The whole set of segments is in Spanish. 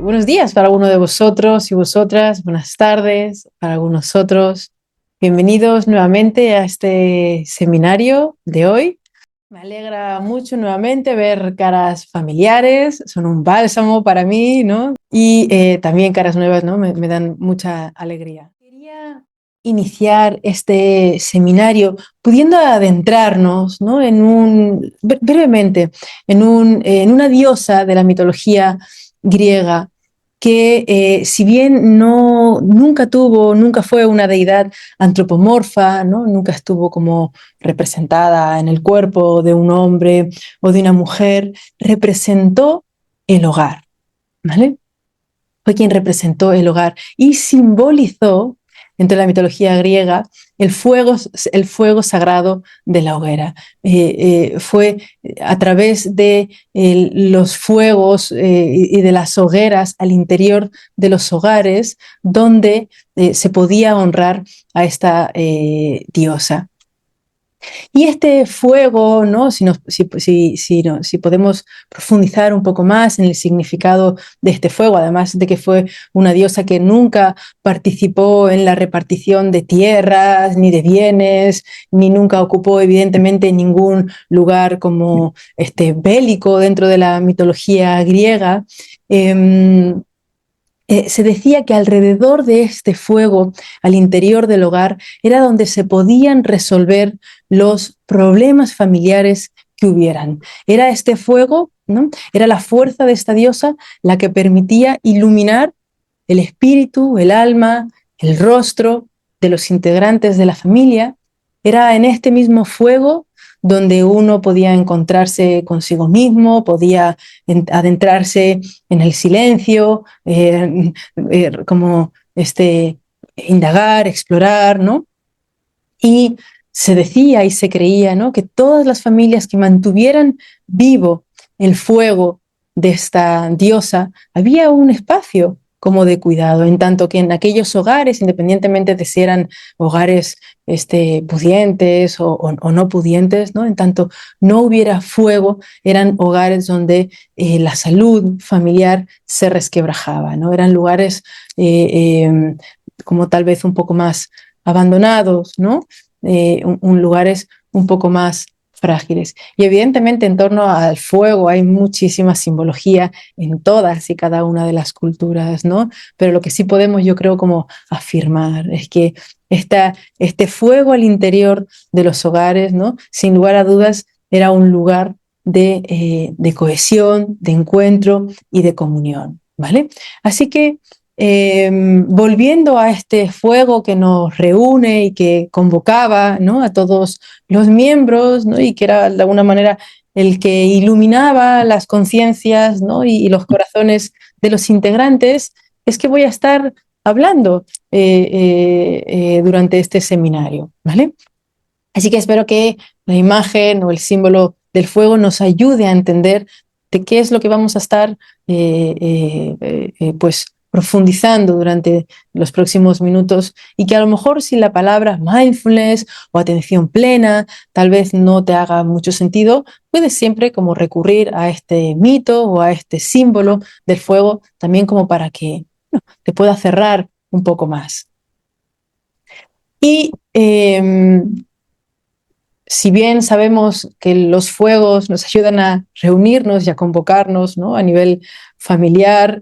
buenos días para alguno de vosotros y vosotras, buenas tardes para algunos otros. Bienvenidos nuevamente a este seminario de hoy. Me alegra mucho nuevamente ver caras familiares, son un bálsamo para mí, ¿no? Y también caras nuevas, ¿no? Me dan mucha alegría. Quería iniciar este seminario pudiendo adentrarnos, ¿no? Brevemente en una diosa de la mitología griega que si bien nunca fue una deidad antropomorfa, ¿no? Nunca estuvo como representada en el cuerpo de un hombre o de una mujer, representó el hogar, ¿vale? Fue quien representó el hogar y simbolizó, dentro de la mitología griega, el fuego sagrado de la hoguera. Fue a través de los fuegos y de las hogueras al interior de los hogares donde se podía honrar a esta diosa. Y este fuego, ¿no? Si podemos profundizar un poco más en el significado de este fuego, además de que fue una diosa que nunca participó en la repartición de tierras, ni de bienes, ni nunca ocupó evidentemente ningún lugar como bélico dentro de la mitología griega, se decía que alrededor de este fuego, al interior del hogar, era donde se podían resolver los problemas familiares que hubieran. Era este fuego, ¿no? Era la fuerza de esta diosa la que permitía iluminar el espíritu, el alma, el rostro de los integrantes de la familia. Era en este mismo fuego donde uno podía encontrarse consigo mismo, podía adentrarse en el silencio, como indagar, explorar, ¿no? Y se decía y se creía, ¿no?, que todas las familias que mantuvieran vivo el fuego de esta diosa, había un espacio como de cuidado, en tanto que en aquellos hogares, independientemente de si eran hogares pudientes o no pudientes, ¿no?, en tanto no hubiera fuego, eran hogares donde la salud familiar se resquebrajaba, ¿no? Eran lugares como tal vez un poco más abandonados, ¿no? Lugares un poco más frágiles. Y evidentemente en torno al fuego hay muchísima simbología en todas y cada una de las culturas, ¿no? Pero lo que sí podemos, yo creo, como afirmar es que este fuego al interior de los hogares, ¿no?, sin lugar a dudas, era un lugar de cohesión, de encuentro y de comunión, ¿vale? Así que volviendo a este fuego que nos reúne y que convocaba, ¿no?, a todos los miembros, ¿no?, y que era de alguna manera el que iluminaba las conciencias, ¿no?, y los corazones de los integrantes, es que voy a estar hablando durante este seminario, ¿vale? Así que espero que la imagen o el símbolo del fuego nos ayude a entender de qué es lo que vamos a estar pues profundizando durante los próximos minutos, y que a lo mejor si la palabra mindfulness o atención plena tal vez no te haga mucho sentido, puedes siempre como recurrir a este mito o a este símbolo del fuego también como para que te pueda cerrar un poco más. Y si bien sabemos que los fuegos nos ayudan a reunirnos y a convocarnos, ¿no?, a nivel familiar,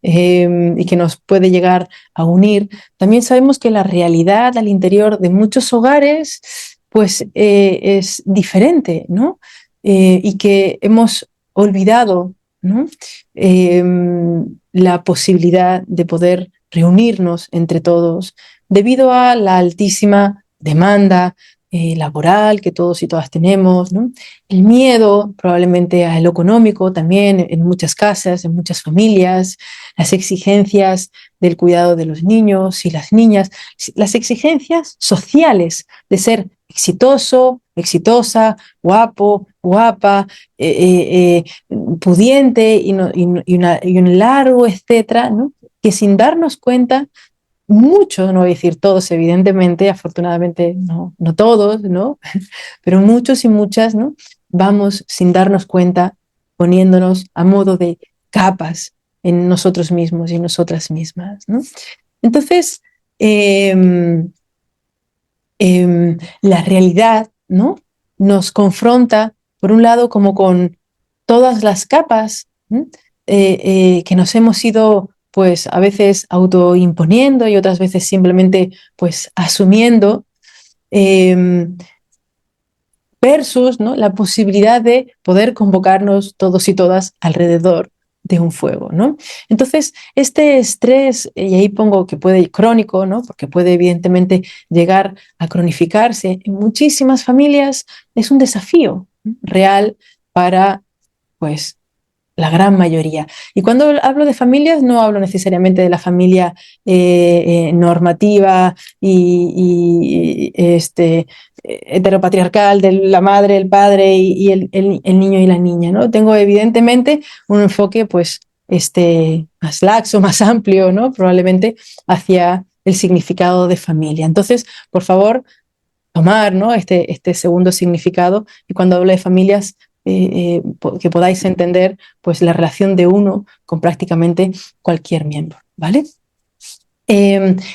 y que nos puede llegar a unir, también sabemos que la realidad al interior de muchos hogares pues es diferente, ¿no? Y que hemos olvidado, ¿no?, la posibilidad de poder reunirnos entre todos debido a la altísima demanda laboral que todos y todas tenemos, ¿no? El miedo probablemente a lo económico también en muchas casas, en muchas familias, las exigencias del cuidado de los niños y las niñas, las exigencias sociales de ser exitoso, exitosa, guapo, guapa, pudiente y un largo etcétera, ¿no?, que sin darnos cuenta muchos, no voy a decir todos, evidentemente, afortunadamente no todos, ¿no? Pero muchos y muchas, ¿no?, vamos sin darnos cuenta poniéndonos a modo de capas en nosotros mismos y en nosotras mismas, ¿no? Entonces, la realidad, ¿no?, nos confronta, por un lado, como con todas las capas, ¿no?, que nos hemos ido, pues, a veces autoimponiendo y otras veces simplemente, pues, asumiendo, versus, ¿no?, la posibilidad de poder convocarnos todos y todas alrededor de un fuego, ¿no? Entonces, este estrés, y ahí pongo que puede ir crónico, ¿no?, porque puede evidentemente llegar a cronificarse en muchísimas familias, es un desafío, ¿no?, real para, pues, la gran mayoría. Y cuando hablo de familias, no hablo necesariamente de la familia normativa heteropatriarcal, de la madre, el padre y el niño y la niña, ¿no? Tengo evidentemente un enfoque, pues, más laxo, más amplio, ¿no?, probablemente hacia el significado de familia. Entonces, por favor, tomar, ¿no?, este segundo significado, y cuando hablo de familias, que podáis entender, pues, la relación de uno con prácticamente cualquier miembro, ¿vale?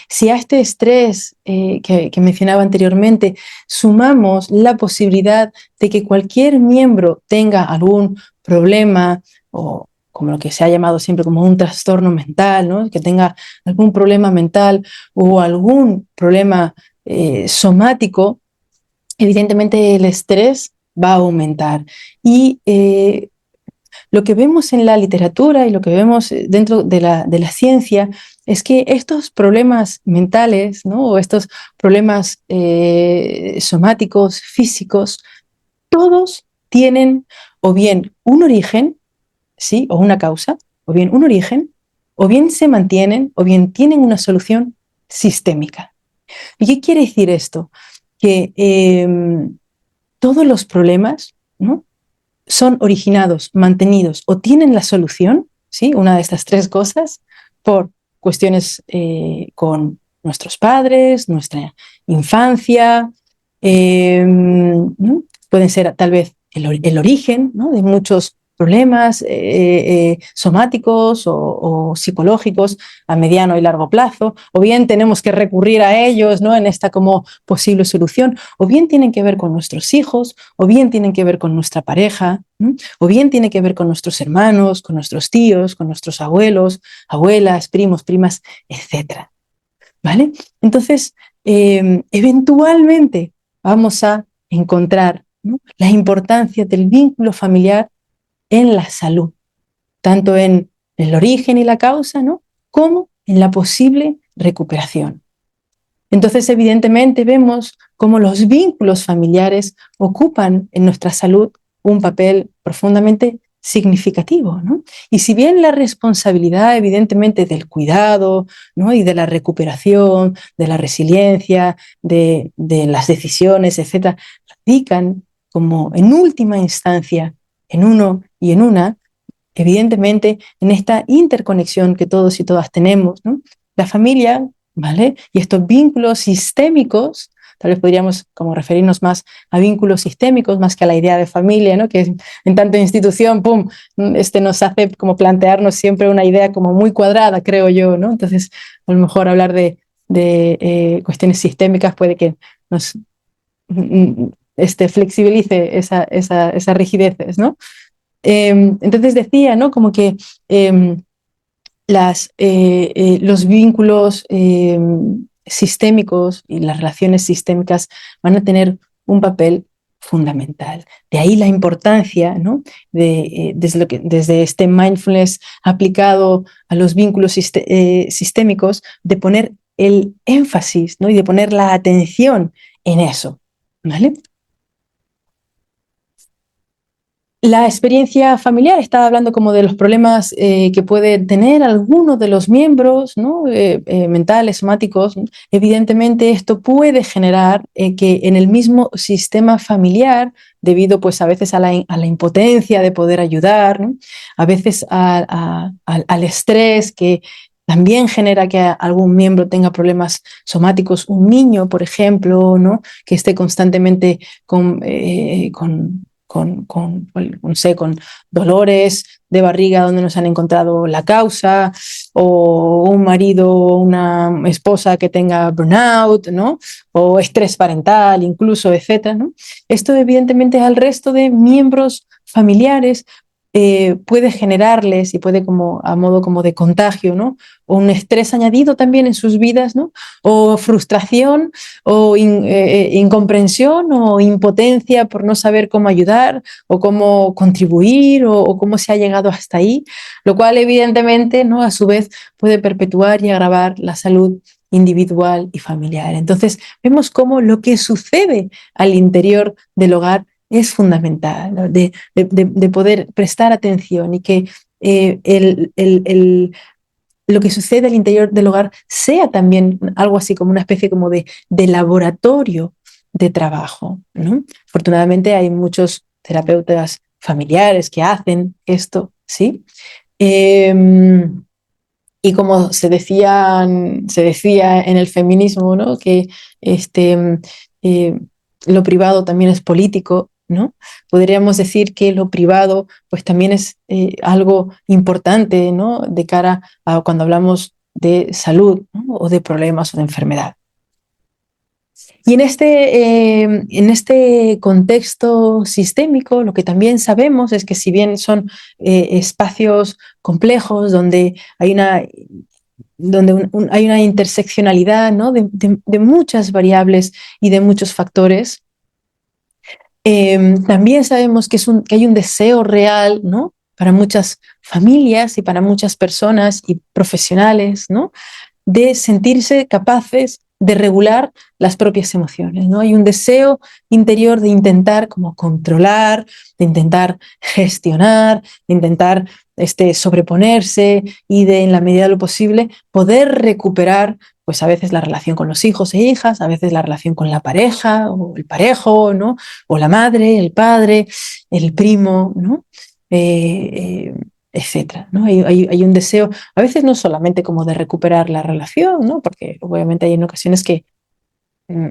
Si a este estrés que mencionaba anteriormente sumamos la posibilidad de que cualquier miembro tenga algún problema, o como lo que se ha llamado siempre como un trastorno mental, ¿no?, que tenga algún problema mental o algún problema somático, evidentemente el estrés va a aumentar. Y lo que vemos en la literatura y lo que vemos dentro de la ciencia es que estos problemas mentales, ¿no?, o estos problemas somáticos, físicos, todos tienen o bien un origen, ¿sí?, o una causa, o bien un origen, o bien se mantienen, o bien tienen una solución sistémica. ¿Y qué quiere decir esto? Que todos los problemas, ¿no?, son originados, mantenidos o tienen la solución, ¿sí?, una de estas tres cosas, por cuestiones con nuestros padres, nuestra infancia, ¿no?, pueden ser tal vez el origen, ¿no?, de muchos problemas somáticos o psicológicos a mediano y largo plazo, o bien tenemos que recurrir a ellos, ¿no?, en esta como posible solución, o bien tienen que ver con nuestros hijos, o bien tienen que ver con nuestra pareja, ¿no?, o bien tiene que ver con nuestros hermanos, con nuestros tíos, con nuestros abuelos, abuelas, primos, primas, etcétera, ¿vale? Entonces, eventualmente vamos a encontrar, ¿no?, la importancia del vínculo familiar en la salud, tanto en el origen y la causa, ¿no?, como en la posible recuperación. Entonces, evidentemente, vemos cómo los vínculos familiares ocupan en nuestra salud un papel profundamente significativo, ¿no? Y si bien la responsabilidad, evidentemente, del cuidado, ¿no?, y de la recuperación, de la resiliencia, de las decisiones, etcétera, radican como en última instancia en uno y en una, evidentemente, en esta interconexión que todos y todas tenemos, ¿no? La familia, ¿vale?, y estos vínculos sistémicos, tal vez podríamos como referirnos más a vínculos sistémicos más que a la idea de familia, ¿no?, que en tanto institución, ¡pum!, nos hace como plantearnos siempre una idea como muy cuadrada, creo yo, ¿no? Entonces, a lo mejor hablar de cuestiones sistémicas puede que nos flexibilice esas rigideces, ¿no? Entonces decía, ¿no?, como que los vínculos sistémicos y las relaciones sistémicas van a tener un papel fundamental. De ahí la importancia, ¿no?, desde este mindfulness aplicado a los vínculos sistémicos, de poner el énfasis, ¿no?, y de poner la atención en eso, ¿vale? La experiencia familiar, estaba hablando como de los problemas que puede tener alguno de los miembros, ¿no?, mentales, somáticos. Evidentemente esto puede generar que en el mismo sistema familiar, debido pues a veces a la impotencia de poder ayudar, ¿no?, a veces al estrés que también genera que algún miembro tenga problemas somáticos, un niño, por ejemplo, ¿no?, que esté constantemente con no sé, con dolores de barriga donde nos han encontrado la causa, o un marido o una esposa que tenga burnout, ¿no? O estrés parental incluso, etcétera, ¿no? Esto evidentemente al resto de miembros familiares puede generarles y puede como a modo como de contagio, ¿no? O un estrés añadido también en sus vidas, ¿no? O frustración o incomprensión o impotencia por no saber cómo ayudar o cómo contribuir o cómo se ha llegado hasta ahí, lo cual evidentemente, ¿no? A su vez puede perpetuar y agravar la salud individual y familiar. Entonces vemos cómo lo que sucede al interior del hogar es fundamental, ¿no? De poder prestar atención y que lo que sucede al interior del hogar sea también algo así como una especie como de laboratorio de trabajo, ¿no? Afortunadamente hay muchos terapeutas familiares que hacen esto, ¿sí? Eh, y como se decía en el feminismo, ¿no? Que este, eh, lo privado también es político, ¿no? Podríamos decir que lo privado pues también es algo importante, ¿no? De cara a cuando hablamos de salud, ¿no? O de problemas o de enfermedad. Y en este contexto sistémico, lo que también sabemos es que si bien son espacios complejos donde hay una interseccionalidad, ¿no? de muchas variables y de muchos factores, también sabemos que hay un deseo real, ¿no? Para muchas familias y para muchas personas y profesionales, ¿no? De sentirse capaces de regular las propias emociones, ¿no? Hay un deseo interior de intentar como controlar, de intentar gestionar, de intentar sobreponerse y de, en la medida de lo posible, poder recuperar pues a veces la relación con los hijos e hijas, a veces la relación con la pareja o el parejo, ¿no? O la madre, el padre, el primo, ¿no? Etcétera, ¿no? Hay un deseo, a veces no solamente como de recuperar la relación, ¿no? Porque obviamente hay en ocasiones que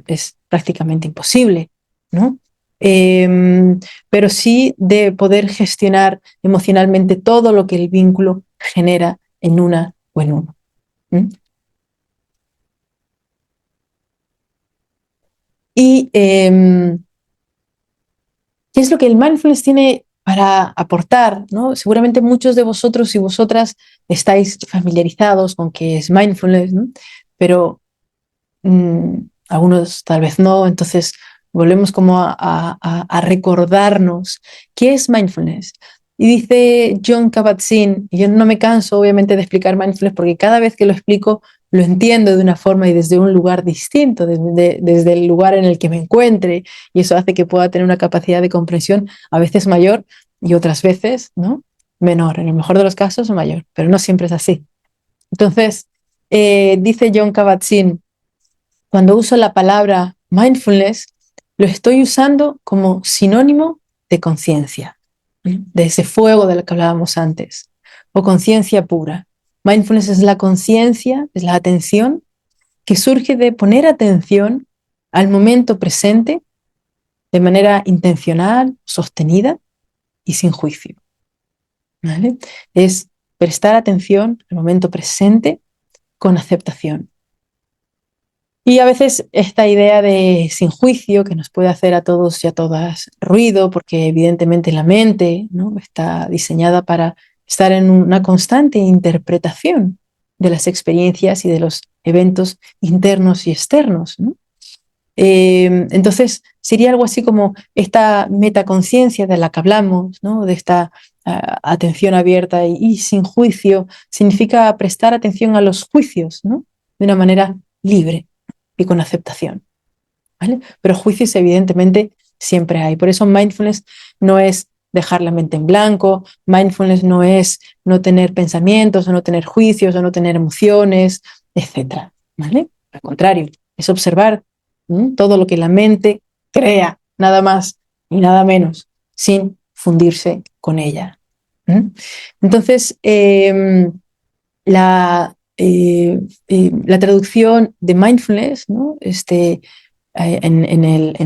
es prácticamente imposible, ¿no? Eh, pero sí de poder gestionar emocionalmente todo lo que el vínculo genera en una o en uno. ¿Mm? Y ¿qué es lo que el mindfulness tiene para aportar? ¿No? Seguramente muchos de vosotros y vosotras estáis familiarizados con qué es mindfulness, ¿no? Pero mmm, algunos tal vez no, entonces volvemos como a recordarnos qué es mindfulness. Y dice Jon Kabat-Zinn, y yo no me canso obviamente de explicar mindfulness porque cada vez que lo explico lo entiendo de una forma y desde un lugar distinto, desde el lugar en el que me encuentre, y eso hace que pueda tener una capacidad de comprensión a veces mayor y otras veces, ¿no? Menor, en el mejor de los casos mayor, pero no siempre es así. Entonces, dice Jon Kabat-Zinn, cuando uso la palabra mindfulness, lo estoy usando como sinónimo de conciencia, de ese fuego del que hablábamos antes, o conciencia pura. Mindfulness es la conciencia, es la atención que surge de poner atención al momento presente de manera intencional, sostenida y sin juicio. ¿Vale? Es prestar atención al momento presente con aceptación. Y a veces esta idea de sin juicio que nos puede hacer a todos y a todas ruido, porque evidentemente la mente, ¿no? Está diseñada para estar en una constante interpretación de las experiencias y de los eventos internos y externos, ¿no? Entonces sería algo así como esta metaconciencia de la que hablamos, ¿no? De esta atención abierta y sin juicio, significa prestar atención a los juicios, ¿no? De una manera libre y con aceptación, ¿vale? Pero juicios evidentemente siempre hay. Por eso mindfulness no es dejar la mente en blanco, mindfulness no es no tener pensamientos o no tener juicios o no tener emociones, etcétera, ¿vale? Al contrario, es observar todo lo que la mente crea, nada más y nada menos, sin fundirse con ella. Entonces, la traducción de mindfulness, ¿no? En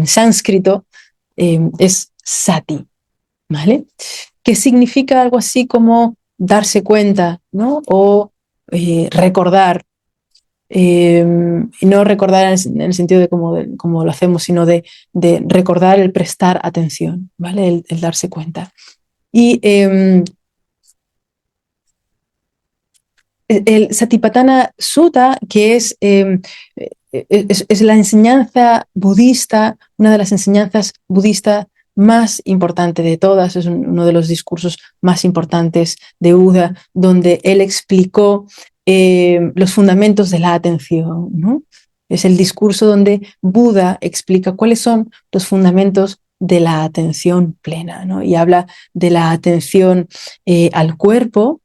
sánscrito es sati. ¿vale? Que significa algo así como darse cuenta, ¿no? O recordar. Y no recordar en el sentido de cómo lo hacemos, sino de recordar el prestar atención, ¿vale? El darse cuenta. Y el Satipatthana Sutta, que es la enseñanza budista, una de las enseñanzas budistas más importante de todas, es uno de los discursos más importantes de Buda, donde él explicó los fundamentos de la atención, ¿no? Es el discurso donde Buda explica cuáles son los fundamentos de la atención plena, ¿no? Y habla de la atención al cuerpo,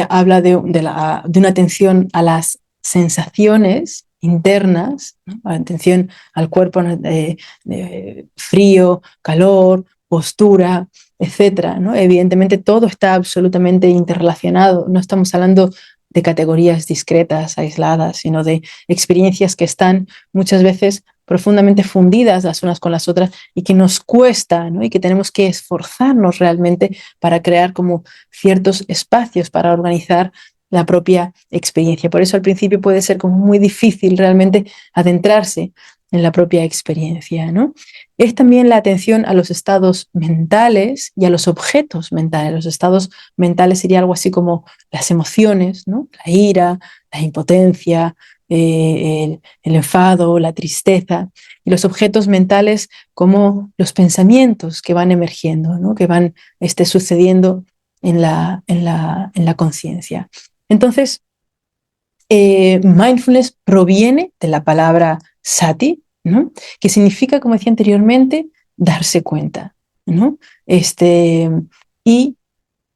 habla de una atención a las sensaciones internas, ¿no? Atención al cuerpo, de frío, calor, postura, etcétera, ¿no? Evidentemente todo está absolutamente interrelacionado. No estamos hablando de categorías discretas, aisladas, sino de experiencias que están muchas veces profundamente fundidas las unas con las otras y que nos cuesta, ¿no? Y que tenemos que esforzarnos realmente para crear como ciertos espacios para organizar la propia experiencia. Por eso al principio puede ser como muy difícil realmente adentrarse en la propia experiencia, ¿no? Es también la atención a los estados mentales y a los objetos mentales. Los estados mentales sería algo así como las emociones, ¿no? La ira, la impotencia, el enfado, la tristeza, y los objetos mentales como los pensamientos que van emergiendo, ¿no? Que van sucediendo en la conciencia. Entonces, mindfulness proviene de la palabra sati, ¿no? Que significa, como decía anteriormente, darse cuenta, ¿no? Y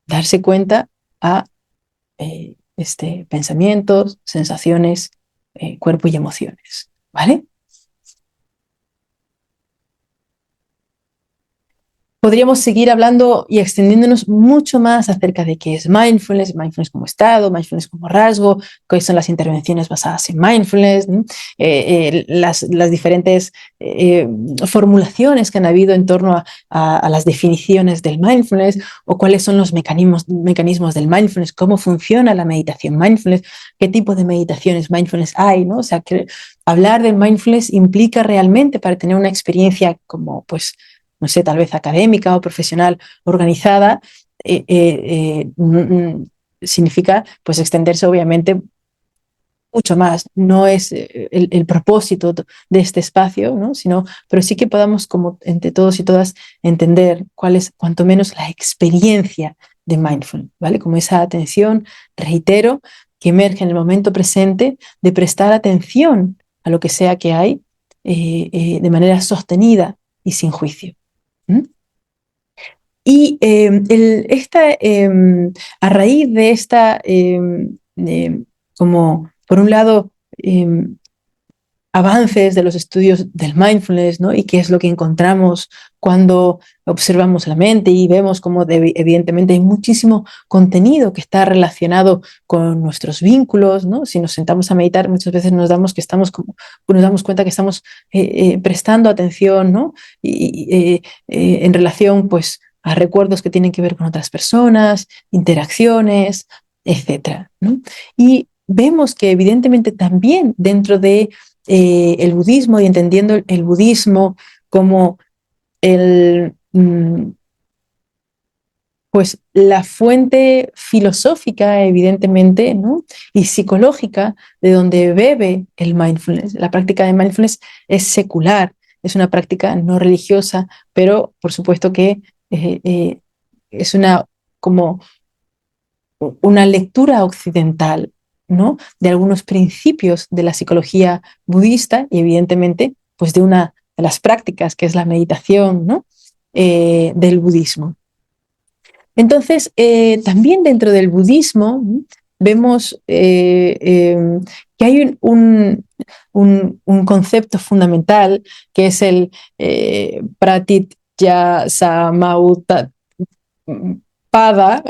darse cuenta a pensamientos, sensaciones, cuerpo y emociones, ¿vale? Podríamos seguir hablando y extendiéndonos mucho más acerca de qué es mindfulness como estado, mindfulness como rasgo, cuáles son las intervenciones basadas en mindfulness, ¿no? Las diferentes formulaciones que han habido en torno a las definiciones del mindfulness o cuáles son los mecanismos del mindfulness, cómo funciona la meditación mindfulness, qué tipo de meditaciones mindfulness hay, ¿no? O sea, que hablar del mindfulness implica realmente para tener una experiencia como, pues, no sé, tal vez académica o profesional organizada, significa pues extenderse obviamente mucho más. No es el propósito de este espacio, ¿no? Pero sí que podamos como entre todos y todas entender cuál es cuanto menos la experiencia de mindfulness, ¿vale? Como esa atención, reitero, que emerge en el momento presente de prestar atención a lo que sea que hay de manera sostenida y sin juicio. ¿Mm? Y a raíz de como por un lado, avances de los estudios del mindfulness, ¿no? Y qué es lo que encontramos cuando observamos la mente y vemos cómo evidentemente hay muchísimo contenido que está relacionado con nuestros vínculos, ¿no? Si nos sentamos a meditar, muchas veces nos damos cuenta que estamos prestando atención, ¿no? En relación, pues, a recuerdos que tienen que ver con otras personas, interacciones, etcétera, ¿no? Y vemos que evidentemente también dentro de el budismo y entendiendo el budismo como pues la fuente filosófica, evidentemente, ¿no? Y psicológica de donde bebe el mindfulness. La práctica de mindfulness es secular, es una práctica no religiosa, pero por supuesto que es como una lectura occidental, ¿no? De algunos principios de la psicología budista y evidentemente pues de una de las prácticas que es la meditación, ¿no? Del budismo. Entonces, también dentro del budismo vemos que hay un concepto fundamental que es el Pratityasamutppada,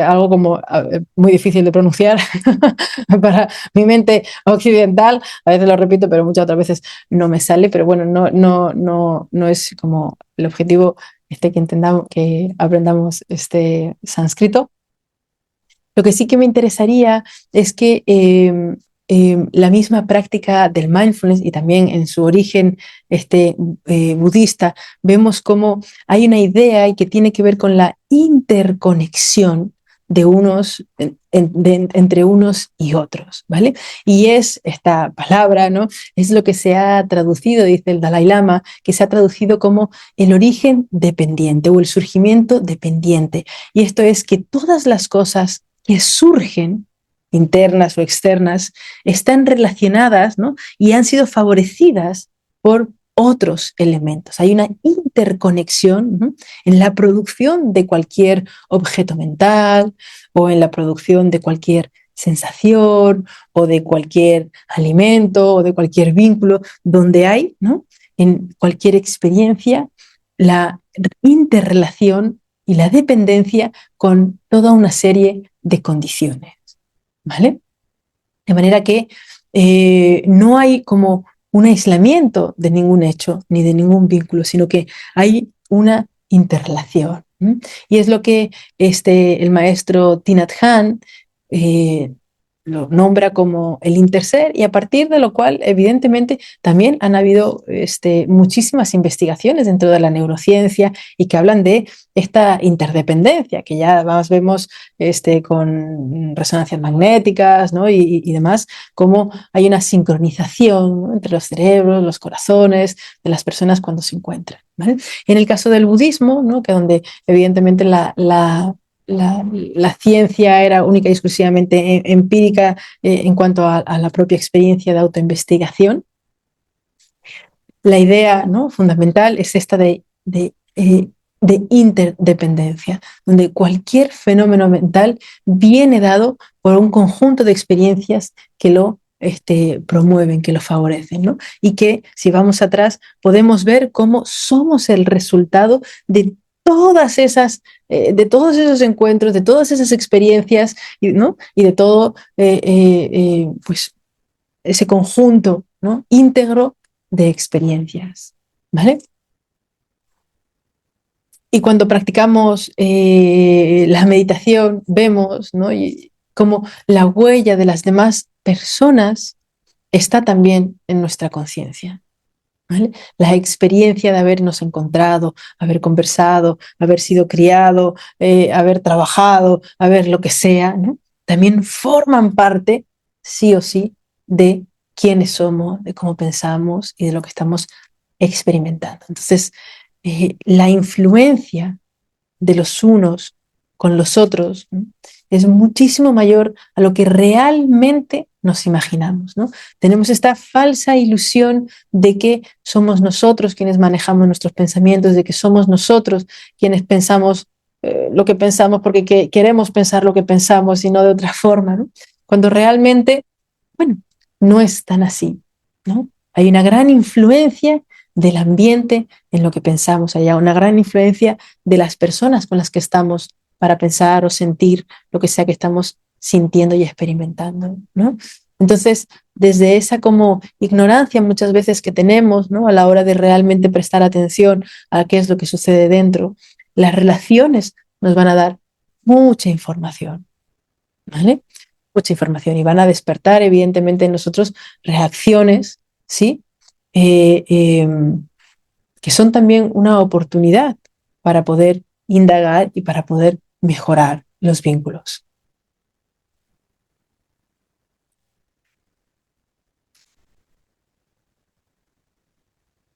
algo como muy difícil de pronunciar para mi mente occidental. A veces lo repito, pero muchas otras veces no me sale. Pero bueno, no es como el objetivo que entendamos, que aprendamos sánscrito. Lo que sí que me interesaría es que la misma práctica del mindfulness y también en su origen budista, vemos cómo hay una idea y que tiene que ver con la interconexión de unos, entre unos y otros, ¿vale? Y es esta palabra, ¿no? Es lo que se ha traducido, dice el Dalai Lama, que se ha traducido como el origen dependiente o el surgimiento dependiente. Y esto es que todas las cosas que surgen, internas o externas, están relacionadas, ¿no? Y han sido favorecidas por otros elementos. Hay una interconexión, ¿no?, en la producción de cualquier objeto mental o en la producción de cualquier sensación o de cualquier alimento o de cualquier vínculo, donde hay, ¿no?, en cualquier experiencia, la interrelación y la dependencia con toda una serie de condiciones, ¿vale? De manera que no hay como un aislamiento de ningún hecho ni de ningún vínculo, sino que hay una interrelación. ¿Mm? Y es lo que el maestro Thich Nhat Hanh lo nombra como el interser, y a partir de lo cual, evidentemente, también han habido muchísimas investigaciones dentro de la neurociencia y que hablan de esta interdependencia, que ya más vemos con resonancias magnéticas, ¿no?, y demás, cómo hay una sincronización, ¿no?, entre los cerebros, los corazones de las personas cuando se encuentran, ¿vale? En el caso del budismo, ¿no?, que donde evidentemente la ciencia era única y exclusivamente empírica en cuanto a la propia experiencia de autoinvestigación, la idea, ¿no?, fundamental es esta de interdependencia, donde cualquier fenómeno mental viene dado por un conjunto de experiencias que lo promueven, que lo favorecen, ¿no? Y que, si vamos atrás, podemos ver cómo somos el resultado de todos esos encuentros, de todas esas experiencias, ¿no?, y de todo pues ese conjunto, ¿no?, íntegro de experiencias, ¿vale? Y cuando practicamos la meditación, vemos, ¿no?, y cómo la huella de las demás personas está también en nuestra conciencia, ¿vale? La experiencia de habernos encontrado, haber conversado, haber sido criado, haber trabajado, haber lo que sea, ¿no?, también forman parte, sí o sí, de quiénes somos, de cómo pensamos y de lo que estamos experimentando. Entonces, la influencia de los unos con los otros, ¿no?, es muchísimo mayor a lo que realmente nos imaginamos, ¿no? Tenemos esta falsa ilusión de que somos nosotros quienes manejamos nuestros pensamientos, de que somos nosotros quienes pensamos lo que pensamos porque queremos pensar lo que pensamos y no de otra forma, ¿no? Cuando realmente, bueno, no es tan así, ¿no? Hay una gran influencia del ambiente en lo que pensamos, hay una gran influencia de las personas con las que estamos para pensar o sentir lo que sea que estamos sintiendo y experimentando, ¿no? Entonces, desde esa como ignorancia muchas veces que tenemos, ¿no?, a la hora de realmente prestar atención a qué es lo que sucede dentro, las relaciones nos van a dar mucha información, ¿vale? Mucha información, y van a despertar evidentemente en nosotros reacciones, ¿sí? Eh, eh, que son también una oportunidad para poder indagar y para poder mejorar los vínculos.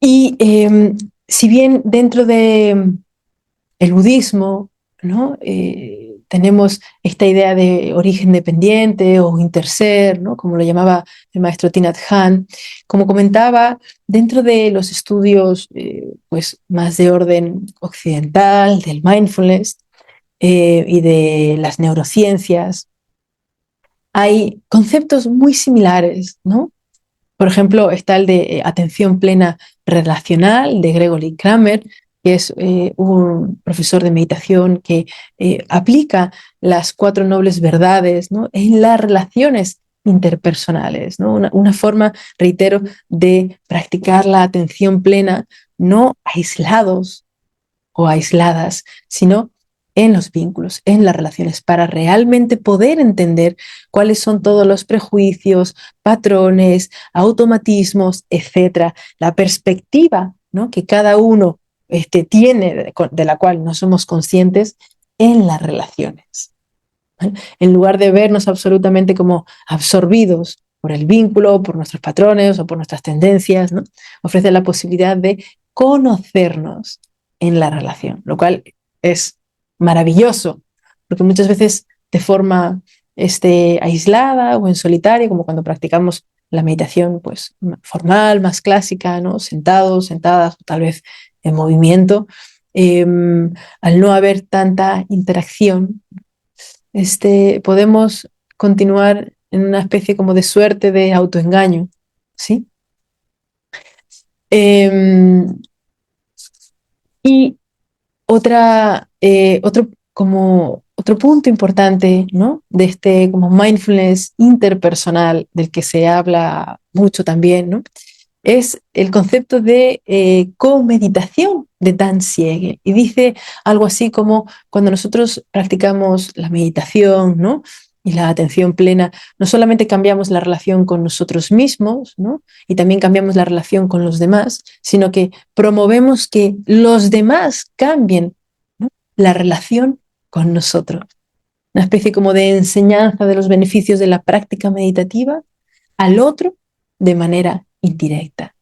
Y si bien dentro de el budismo, ¿no?, tenemos esta idea de origen dependiente o interser, ¿no?, como lo llamaba el maestro Thich Nhat Hanh, como comentaba, dentro de los estudios pues más de orden occidental, del mindfulness y de las neurociencias, hay conceptos muy similares, ¿no? Por ejemplo, está el de atención plena relacional de Gregory Kramer, que es un profesor de meditación que aplica las cuatro nobles verdades, ¿no?, en las relaciones interpersonales, ¿no? Una forma, reitero, de practicar la atención plena, no aislados o aisladas, sino en los vínculos, en las relaciones, para realmente poder entender cuáles son todos los prejuicios, patrones, automatismos, etcétera, la perspectiva, ¿no?, que cada uno tiene, de la cual no somos conscientes en las relaciones. ¿Vale? En lugar de vernos absolutamente como absorbidos por el vínculo, por nuestros patrones o por nuestras tendencias, ¿no?, ofrece la posibilidad de conocernos en la relación, lo cual es maravilloso, porque muchas veces de forma aislada o en solitario, como cuando practicamos la meditación pues, formal, más clásica, ¿no?, sentados, sentadas, o tal vez en movimiento, al no haber tanta interacción, podemos continuar en una especie como de suerte de autoengaño, ¿sí? Y otro punto importante, ¿no?, de como mindfulness interpersonal del que se habla mucho también, ¿no?, es el concepto de comeditación de Dan Siegel. Y dice algo así como cuando nosotros practicamos la meditación, ¿no?, y la atención plena, no solamente cambiamos la relación con nosotros mismos, ¿no?, y también cambiamos la relación con los demás, sino que promovemos que los demás cambien, ¿no?, la relación con nosotros. Una especie como de enseñanza de los beneficios de la práctica meditativa al otro de manera indirecta.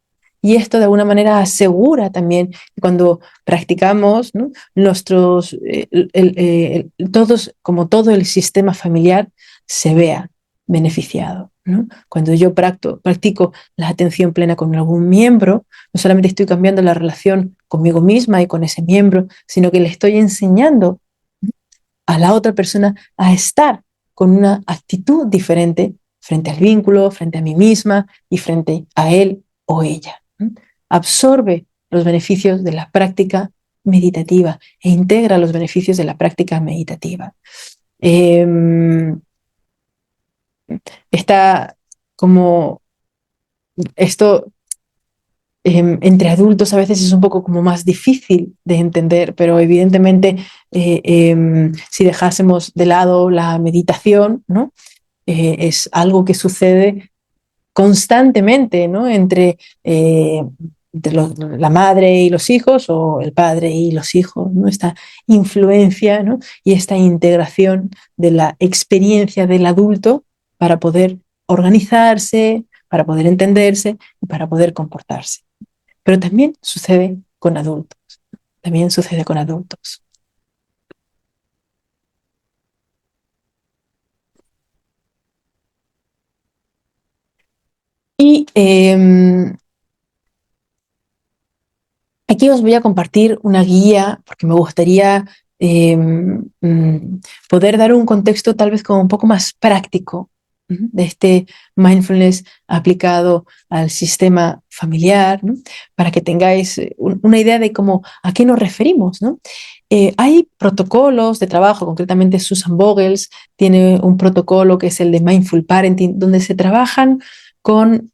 Y esto de alguna manera asegura también que cuando practicamos, ¿no?, como todo el sistema familiar se vea beneficiado, ¿no? Cuando yo practico la atención plena con algún miembro, no solamente estoy cambiando la relación conmigo misma y con ese miembro, sino que le estoy enseñando a la otra persona a estar con una actitud diferente frente al vínculo, frente a mí misma y frente a él o ella. Absorbe los beneficios de la práctica meditativa e integra los beneficios de la práctica meditativa. Está como esto entre adultos a veces es un poco como más difícil de entender, pero evidentemente si dejásemos de lado la meditación, ¿no?, es algo que sucede constantemente, ¿no?, entre la madre y los hijos o el padre y los hijos, ¿no?, esta influencia, ¿no?, y esta integración de la experiencia del adulto para poder organizarse, para poder entenderse y para poder comportarse. Pero también sucede con adultos, también sucede con adultos. Y aquí os voy a compartir una guía porque me gustaría poder dar un contexto tal vez como un poco más práctico de este mindfulness aplicado al sistema familiar, ¿no?, para que tengáis una idea de cómo, a qué nos referimos, ¿no? Hay protocolos de trabajo, concretamente Susan Vogels tiene un protocolo que es el de Mindful Parenting, donde se trabajan con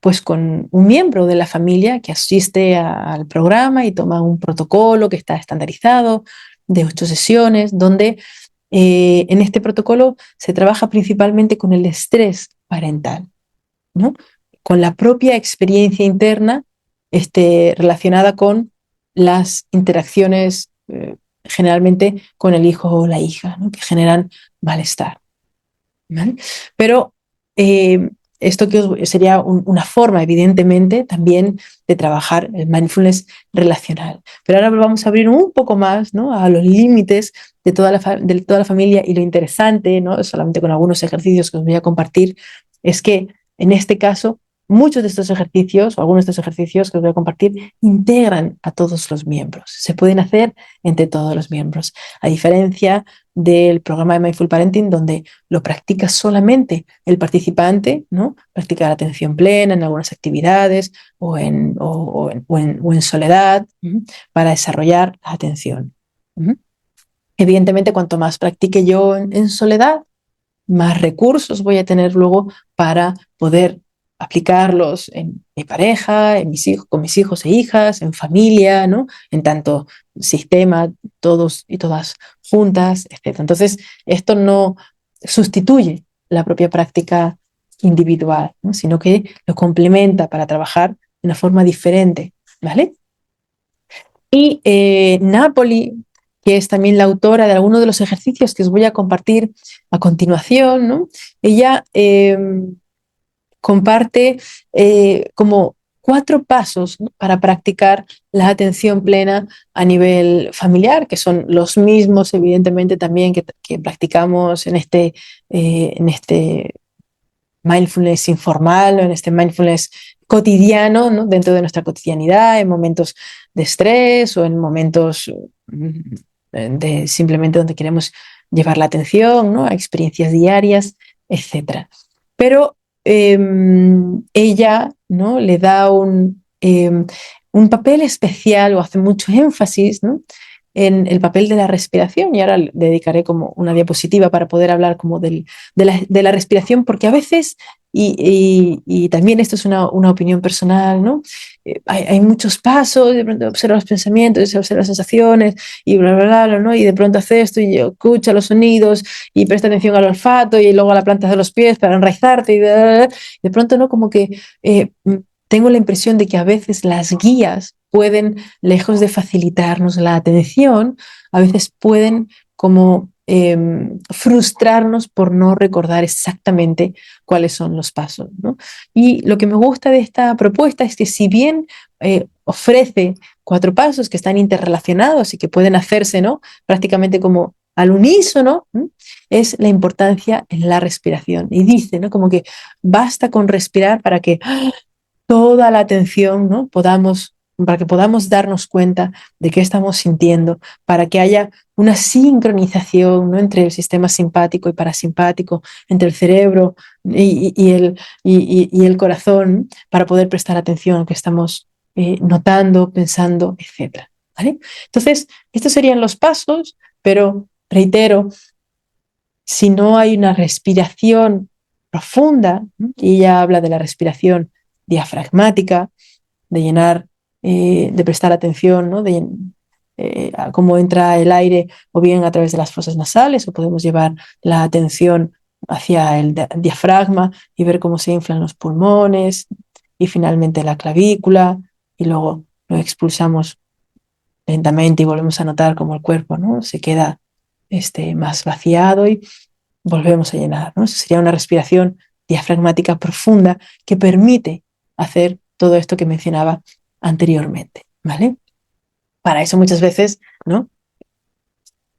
pues con un miembro de la familia que asiste al programa y toma un protocolo que está estandarizado de 8 sesiones, donde en este protocolo se trabaja principalmente con el estrés parental, ¿no?, con la propia experiencia interna relacionada con las interacciones generalmente con el hijo o la hija, ¿no?, que generan malestar, ¿vale? Pero esto sería una forma, evidentemente, también de trabajar el mindfulness relacional. Pero ahora vamos a abrir un poco más, ¿no?, a los límites de toda la familia, y lo interesante, ¿no?, solamente con algunos ejercicios que os voy a compartir, es que en este caso muchos de estos ejercicios, o algunos de estos ejercicios que os voy a compartir, integran a todos los miembros. Se pueden hacer entre todos los miembros, a diferencia del programa de Mindful Parenting, donde lo practica solamente el participante, ¿no?, practica la atención plena en algunas actividades o en soledad para desarrollar la atención. Evidentemente, cuanto más practique yo en soledad, más recursos voy a tener luego para poder aplicarlos en mi pareja, en mis hijos, con mis hijos e hijas, en familia, ¿no? En tanto sistema, todos y todas juntas, etc. Entonces, esto no sustituye la propia práctica individual, ¿no? Sino que lo complementa para trabajar de una forma diferente, ¿vale? Y Napoli, que es también la autora de algunos de los ejercicios que os voy a compartir a continuación, ¿no? Ella comparte como 4 pasos, ¿no? Para practicar la atención plena a nivel familiar, que son los mismos, evidentemente, también que practicamos en este mindfulness informal o en este mindfulness cotidiano, ¿no? Dentro de nuestra cotidianidad, en momentos de estrés o en momentos de simplemente donde queremos llevar la atención, ¿no? A experiencias diarias, etcétera. Pero ella, ¿no? Le da un papel especial o hace mucho énfasis, ¿no? En el papel de la respiración, y ahora le dedicaré como una diapositiva para poder hablar como de la respiración, porque a veces, y también esto es una opinión personal, ¿no? Hay muchos pasos, de pronto observa los pensamientos, observa las sensaciones, y bla, bla, bla, ¿no? Y de pronto hace esto y escucha los sonidos y presta atención al olfato y luego a la planta de los pies para enraizarte y de pronto, ¿no? Como que tengo la impresión de que a veces las guías pueden, lejos de facilitarnos la atención, a veces pueden como frustrarnos por no recordar exactamente cuáles son los pasos, ¿no? Y lo que me gusta de esta propuesta es que si bien ofrece 4 pasos que están interrelacionados y que pueden hacerse, ¿no? Prácticamente como al unísono, ¿no? Es la importancia en la respiración. Y dice, ¿no? Como que basta con respirar para que toda la atención, ¿no? Para que podamos darnos cuenta de qué estamos sintiendo, para que haya una sincronización, ¿no? Entre el sistema simpático y parasimpático, entre el cerebro y el corazón, para poder prestar atención a lo que estamos notando, pensando, etc. ¿Vale? Entonces, estos serían los pasos, pero reitero, si no hay una respiración profunda, ¿no? Y ella habla de la respiración diafragmática, de llenar, de prestar atención, ¿no? A cómo entra el aire o bien a través de las fosas nasales, o podemos llevar la atención hacia el diafragma y ver cómo se inflan los pulmones y finalmente la clavícula, y luego lo expulsamos lentamente y volvemos a notar cómo el cuerpo, ¿no? Se queda más vaciado y volvemos a llenar, ¿no? Eso sería una respiración diafragmática profunda que permite hacer todo esto que mencionaba anteriormente, ¿vale? Para eso muchas veces, ¿no?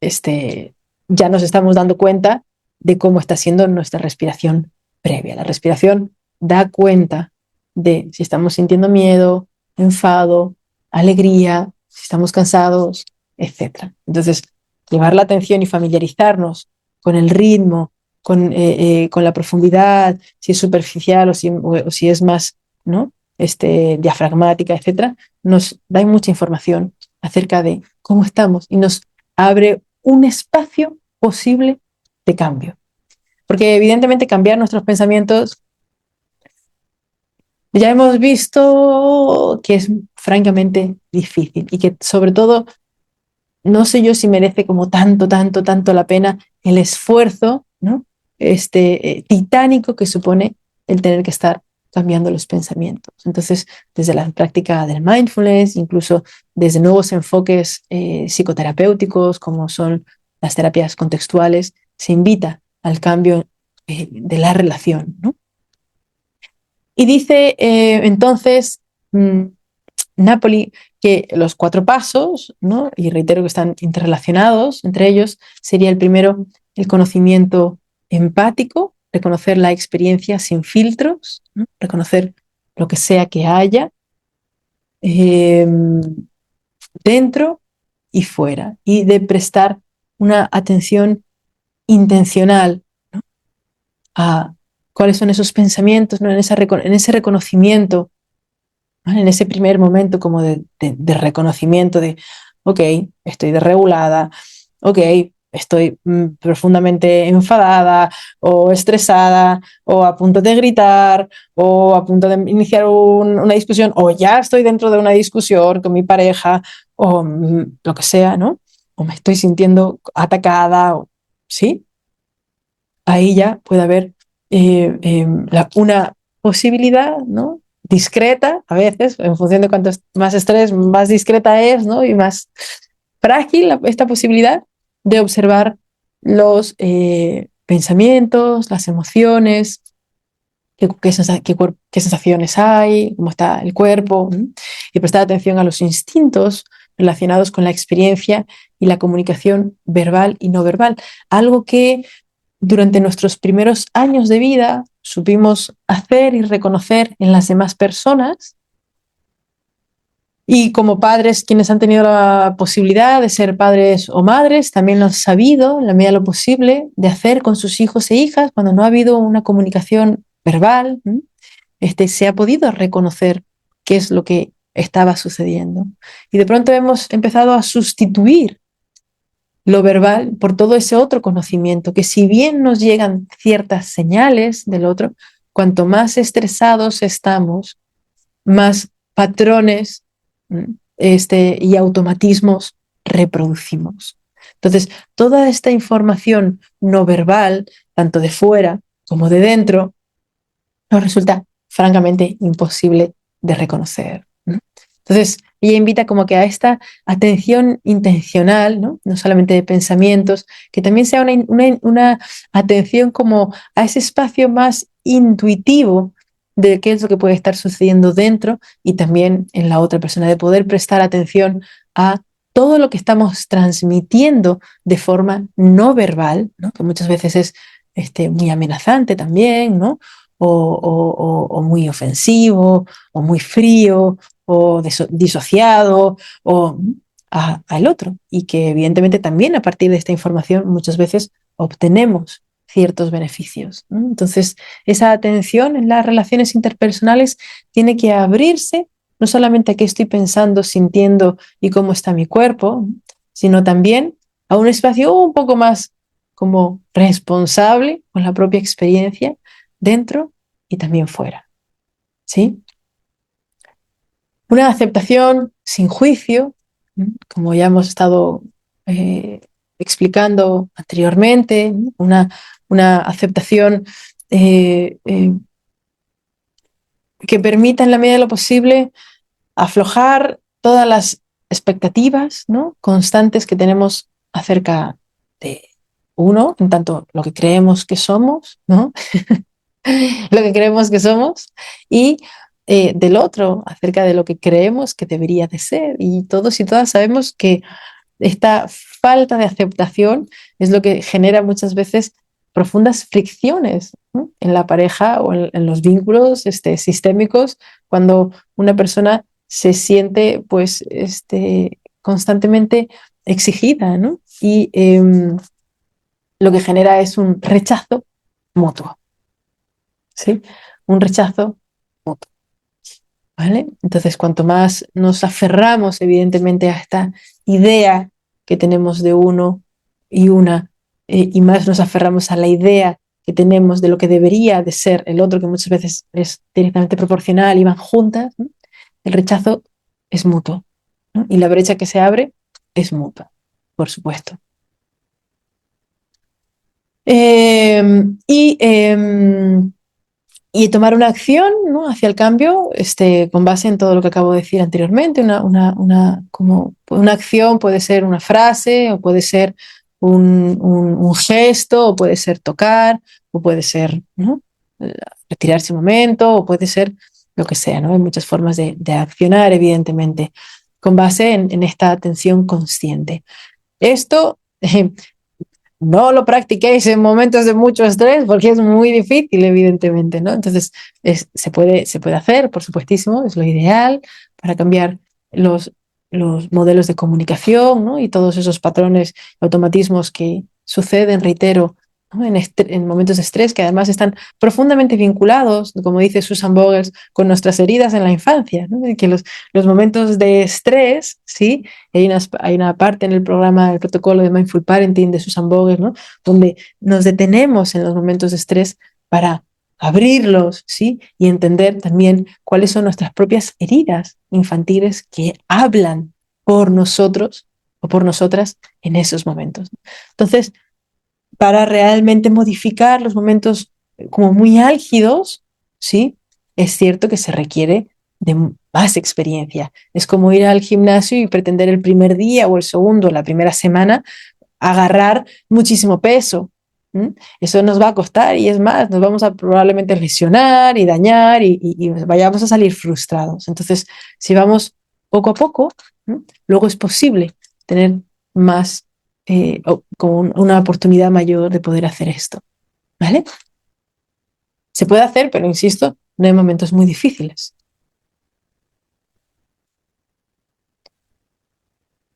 Ya nos estamos dando cuenta de cómo está siendo nuestra respiración previa. La respiración da cuenta de si estamos sintiendo miedo, enfado, alegría, si estamos cansados, etc. Entonces, llevar la atención y familiarizarnos con el ritmo, con la profundidad, si es superficial o si es más, ¿no? Diafragmática, etc., nos da mucha información acerca de cómo estamos y nos abre un espacio posible de cambio. Porque evidentemente cambiar nuestros pensamientos ya hemos visto que es francamente difícil y que sobre todo no sé yo si merece como tanto la pena el esfuerzo, ¿no? Titánico que supone el tener que estar cambiando los pensamientos. Entonces, desde la práctica del mindfulness, incluso desde nuevos enfoques psicoterapéuticos, como son las terapias contextuales, se invita al cambio de la relación, ¿no? Y dice entonces Napoli que los 4 pasos, ¿no? Y reitero que están interrelacionados entre ellos, sería el primero, el conocimiento empático, reconocer la experiencia sin filtros, ¿no? Reconocer lo que sea que haya eh, dentro y fuera, y de prestar una atención intencional, ¿no? A cuáles son esos pensamientos, ¿no? En ese reconocimiento, ¿vale? En ese primer momento como de reconocimiento de, ok, estoy desregulada, ok, estoy profundamente enfadada o estresada o a punto de gritar o a punto de iniciar una discusión o ya estoy dentro de una discusión con mi pareja o lo que sea, ¿no? O me estoy sintiendo atacada, ¿sí? Ahí ya puede haber una posibilidad, ¿no? Discreta, a veces, en función de cuánto más estrés, más discreta es, ¿no? Y más frágil esta posibilidad de observar los pensamientos, las emociones, qué sensaciones hay, cómo está el cuerpo, ¿no? Y prestar atención a los instintos relacionados con la experiencia y la comunicación verbal y no verbal. Algo que durante nuestros primeros años de vida supimos hacer y reconocer en las demás personas. Y como padres, quienes han tenido la posibilidad de ser padres o madres, también lo han sabido, en la medida de lo posible, de hacer con sus hijos e hijas cuando no ha habido una comunicación verbal. Se ha podido reconocer qué es lo que estaba sucediendo. Y de pronto hemos empezado a sustituir lo verbal por todo ese otro conocimiento, que si bien nos llegan ciertas señales del otro, cuanto más estresados estamos, más patrones y automatismos reproducimos. Entonces, toda esta información no verbal, tanto de fuera como de dentro, nos resulta francamente imposible de reconocer, ¿no? Entonces, ella invita como que a esta atención intencional, ¿no? No solamente de pensamientos, que también sea una atención como a ese espacio más intuitivo de qué es lo que puede estar sucediendo dentro y también en la otra persona, de poder prestar atención a todo lo que estamos transmitiendo de forma no verbal, ¿no? Que muchas veces es muy amenazante también, ¿no? O muy ofensivo, o muy frío, o disociado, o al otro. Y que evidentemente también a partir de esta información muchas veces obtenemos ciertos beneficios, ¿no? Entonces, esa atención en las relaciones interpersonales tiene que abrirse no solamente a qué estoy pensando, sintiendo y cómo está mi cuerpo, sino también a un espacio un poco más como responsable con la propia experiencia dentro y también fuera, ¿sí? Una aceptación sin juicio, como ya hemos estado eh, explicando anteriormente, una aceptación eh, eh, que permita en la medida de lo posible aflojar todas las expectativas, ¿no? Constantes que tenemos acerca de uno, en tanto lo que creemos que somos, ¿no? Lo que creemos que somos, y del otro, acerca de lo que creemos que debería de ser. Y todos y todas sabemos que esta falta de aceptación es lo que genera muchas veces profundas fricciones, ¿no? En la pareja o en los vínculos sistémicos, cuando una persona se siente pues constantemente exigida, ¿no? Y lo que genera es un rechazo mutuo, ¿sí? Un rechazo mutuo, ¿vale? Entonces, cuanto más nos aferramos, evidentemente, a esta idea que tenemos de uno y una, y más nos aferramos a la idea que tenemos de lo que debería de ser el otro, que muchas veces es directamente proporcional y van juntas, ¿no? El rechazo es mutuo, ¿no? Y la brecha que se abre es mutua, por supuesto. Y y tomar una acción, ¿no? Hacia el cambio, con base en todo lo que acabo de decir anteriormente. Como una acción puede ser una frase, o puede ser un gesto, o puede ser tocar, o puede ser, ¿no? Retirarse un momento, o puede ser lo que sea, ¿no? Hay muchas formas de accionar, evidentemente, con base en esta atención consciente. Esto no lo practiquéis en momentos de mucho estrés porque es muy difícil, evidentemente, ¿no? Entonces, se puede hacer, por supuestísimo, es lo ideal para cambiar los, los modelos de comunicación, ¿no? Y todos esos patrones, automatismos que suceden, reitero, ¿no? En momentos de estrés que además están profundamente vinculados, como dice Susan Vogels, con nuestras heridas en la infancia, ¿no? Que los momentos de estrés, ¿sí? Hay una parte en el programa, el protocolo de Mindful Parenting de Susan Vogels, ¿no? Donde nos detenemos en los momentos de estrés para abrirlos, ¿sí? Y entender también cuáles son nuestras propias heridas infantiles que hablan por nosotros o por nosotras en esos momentos. Entonces, para realmente modificar los momentos como muy álgidos, ¿sí? Es cierto que se requiere de más experiencia. Es como ir al gimnasio y pretender el primer día o el segundo, la primera semana, agarrar muchísimo peso. ¿Mm? Eso nos va a costar y es más, nos vamos a probablemente lesionar y dañar y vayamos a salir frustrados. Entonces, si vamos poco a poco, ¿no? Luego es posible tener más, como una oportunidad mayor de poder hacer esto. ¿Vale? Se puede hacer, pero insisto, no hay momentos muy difíciles.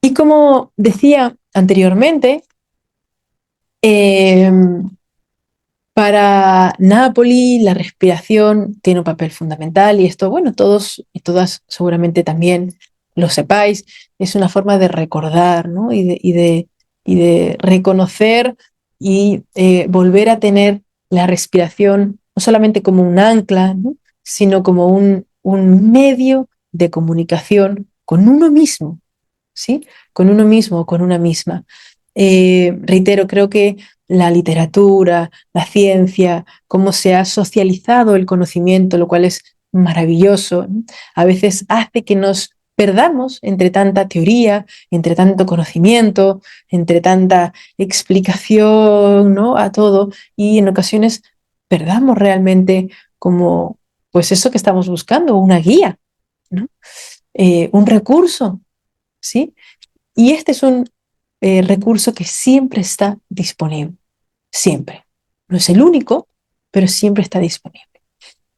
Y como decía anteriormente, eh, para Napoli, la respiración tiene un papel fundamental y esto, bueno, todos y todas seguramente también lo sepáis, es una forma de recordar, ¿no? Y de reconocer y volver a tener la respiración no solamente como un ancla, ¿no? Sino como un medio de comunicación con uno mismo, ¿sí? Con uno mismo, con una misma. Reitero, creo que la literatura, la ciencia, cómo se ha socializado el conocimiento, lo cual es maravilloso, ¿no? A veces hace que nos perdamos entre tanta teoría, entre tanto conocimiento, entre tanta explicación, ¿no? A todo, y en ocasiones perdamos realmente como, pues eso que estamos buscando, una guía, ¿no? Un recurso, ¿sí? Y este es un recurso que siempre está disponible, siempre. No es el único, pero siempre está disponible.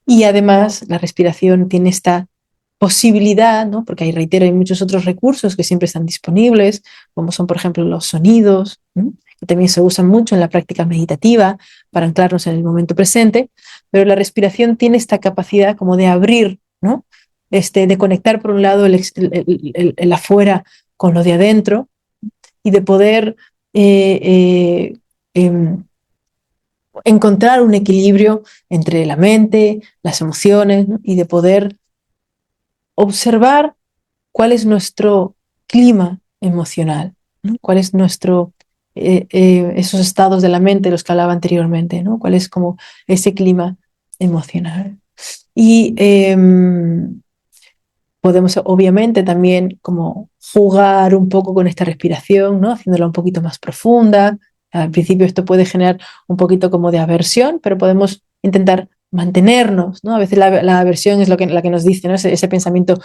Y además la respiración tiene esta posibilidad, ¿no? Porque reitero, hay muchos otros recursos que siempre están disponibles, como son, por ejemplo, los sonidos, ¿no? Que también se usan mucho en la práctica meditativa para anclarnos en el momento presente, pero la respiración tiene esta capacidad como de abrir, ¿no? De conectar por un lado el afuera con lo de adentro y de poder eh, eh, em, encontrar un equilibrio entre la mente, las emociones, ¿no? Y de poder observar cuál es nuestro clima emocional, ¿no? Cuál es esos estados de la mente, los que hablaba anteriormente, ¿no? Cuál es como ese clima emocional. Y podemos obviamente también como jugar un poco con esta respiración, ¿no? Haciéndola un poquito más profunda. Al principio esto puede generar un poquito como de aversión, pero podemos intentar mantenernos, ¿no? A veces la aversión es la que nos dice, ¿no? Ese pensamiento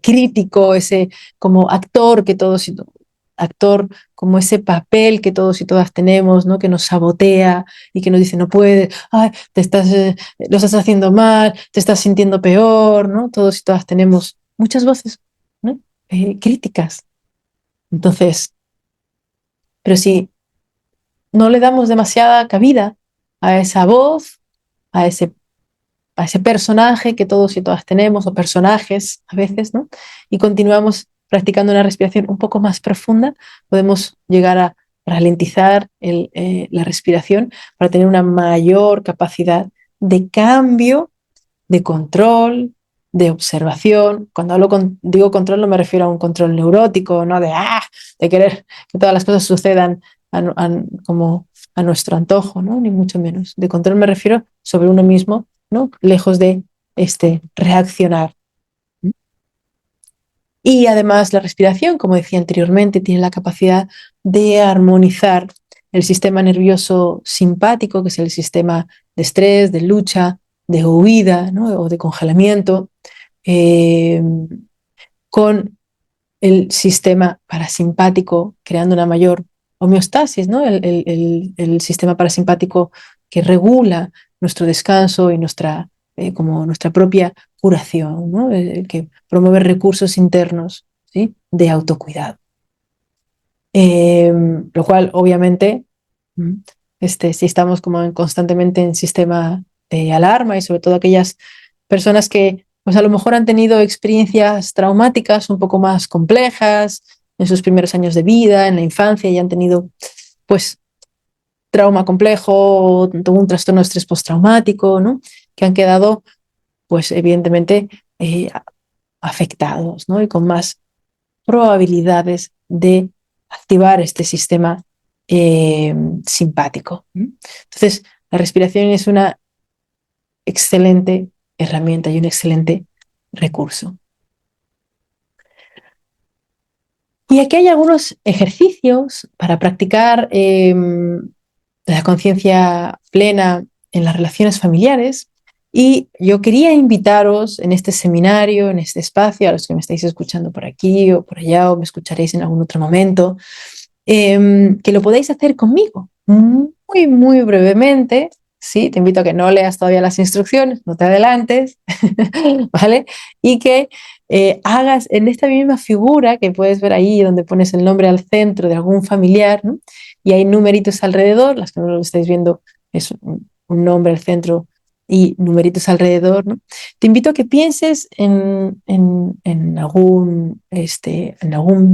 crítico, ese como actor que todos actor, como ese papel que todos y todas tenemos, ¿no? Que nos sabotea y que nos dice, no puedes, ay, lo estás haciendo mal, te estás sintiendo peor, ¿no? Todos y todas tenemos muchas voces, ¿no? Críticas. Entonces, pero si no le damos demasiada cabida a esa voz, a ese, a ese personaje que todos y todas tenemos, o personajes a veces, ¿no? Y continuamos practicando una respiración un poco más profunda, podemos llegar a ralentizar la respiración para tener una mayor capacidad de cambio, de control, de observación. Cuando digo control no me refiero a un control neurótico, no de querer que todas las cosas sucedan como a nuestro antojo, ¿no? Ni mucho menos. De control me refiero sobre uno mismo, ¿no? Lejos de reaccionar. Y además la respiración, como decía anteriormente, tiene la capacidad de armonizar el sistema nervioso simpático, que es el sistema de estrés, de lucha, de huida, ¿no? O de congelamiento, eh, con el sistema parasimpático, creando una mayor homeostasis, ¿no? El sistema parasimpático que regula nuestro descanso y como nuestra propia curación, ¿no? El que promueve recursos internos, ¿sí? De autocuidado. Lo cual, obviamente, si estamos como constantemente en sistema de alarma y sobre todo aquellas personas que pues a lo mejor han tenido experiencias traumáticas un poco más complejas en sus primeros años de vida, en la infancia y han tenido pues trauma complejo o un trastorno de estrés postraumático, ¿no? Que han quedado pues evidentemente eh, afectados, ¿no? Y con más probabilidades de activar este sistema eh, simpático. Entonces, la respiración es una excelente herramienta y un excelente recurso. Y aquí hay algunos ejercicios para practicar la conciencia plena en las relaciones familiares. Y yo quería invitaros en este seminario, en este espacio, a los que me estáis escuchando por aquí o por allá, o me escucharéis en algún otro momento, que lo podáis hacer conmigo, muy, muy brevemente. Sí, te invito a que no leas todavía las instrucciones, no te adelantes, ¿vale? Y que hagas en esta misma figura que puedes ver ahí, donde pones el nombre al centro de algún familiar, ¿no? Y hay numeritos alrededor, las que no lo estáis viendo, es un nombre al centro y numeritos alrededor, ¿no? Te invito a que pienses en algún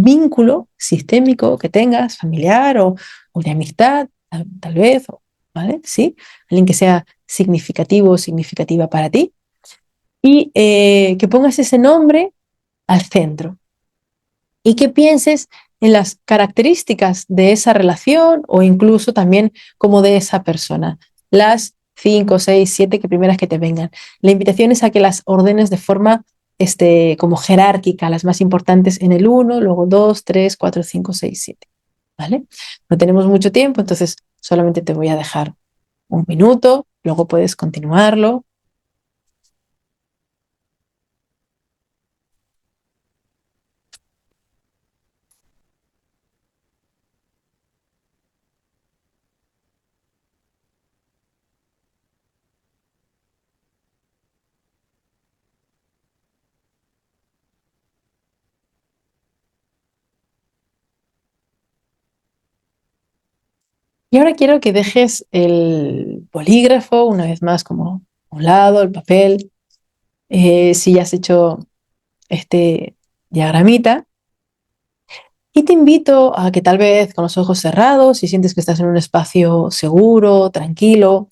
vínculo sistémico que tengas, familiar o de amistad, tal vez, ¿vale? ¿Sí? Alguien que sea significativo o significativa para ti y que pongas ese nombre al centro y que pienses en las características de esa relación o incluso también como de esa persona. Las 5, 6, 7 que primeras que te vengan. La invitación es a que las ordenes de forma como jerárquica, las más importantes en el uno, luego 2, 3, 4, 5, 6, 7. ¿Vale? No tenemos mucho tiempo, entonces solamente te voy a dejar un minuto, luego puedes continuarlo. Y ahora quiero que dejes el bolígrafo una vez más como a un lado, el papel, si ya has hecho este diagramita. Y te invito a que tal vez con los ojos cerrados, si sientes que estás en un espacio seguro, tranquilo,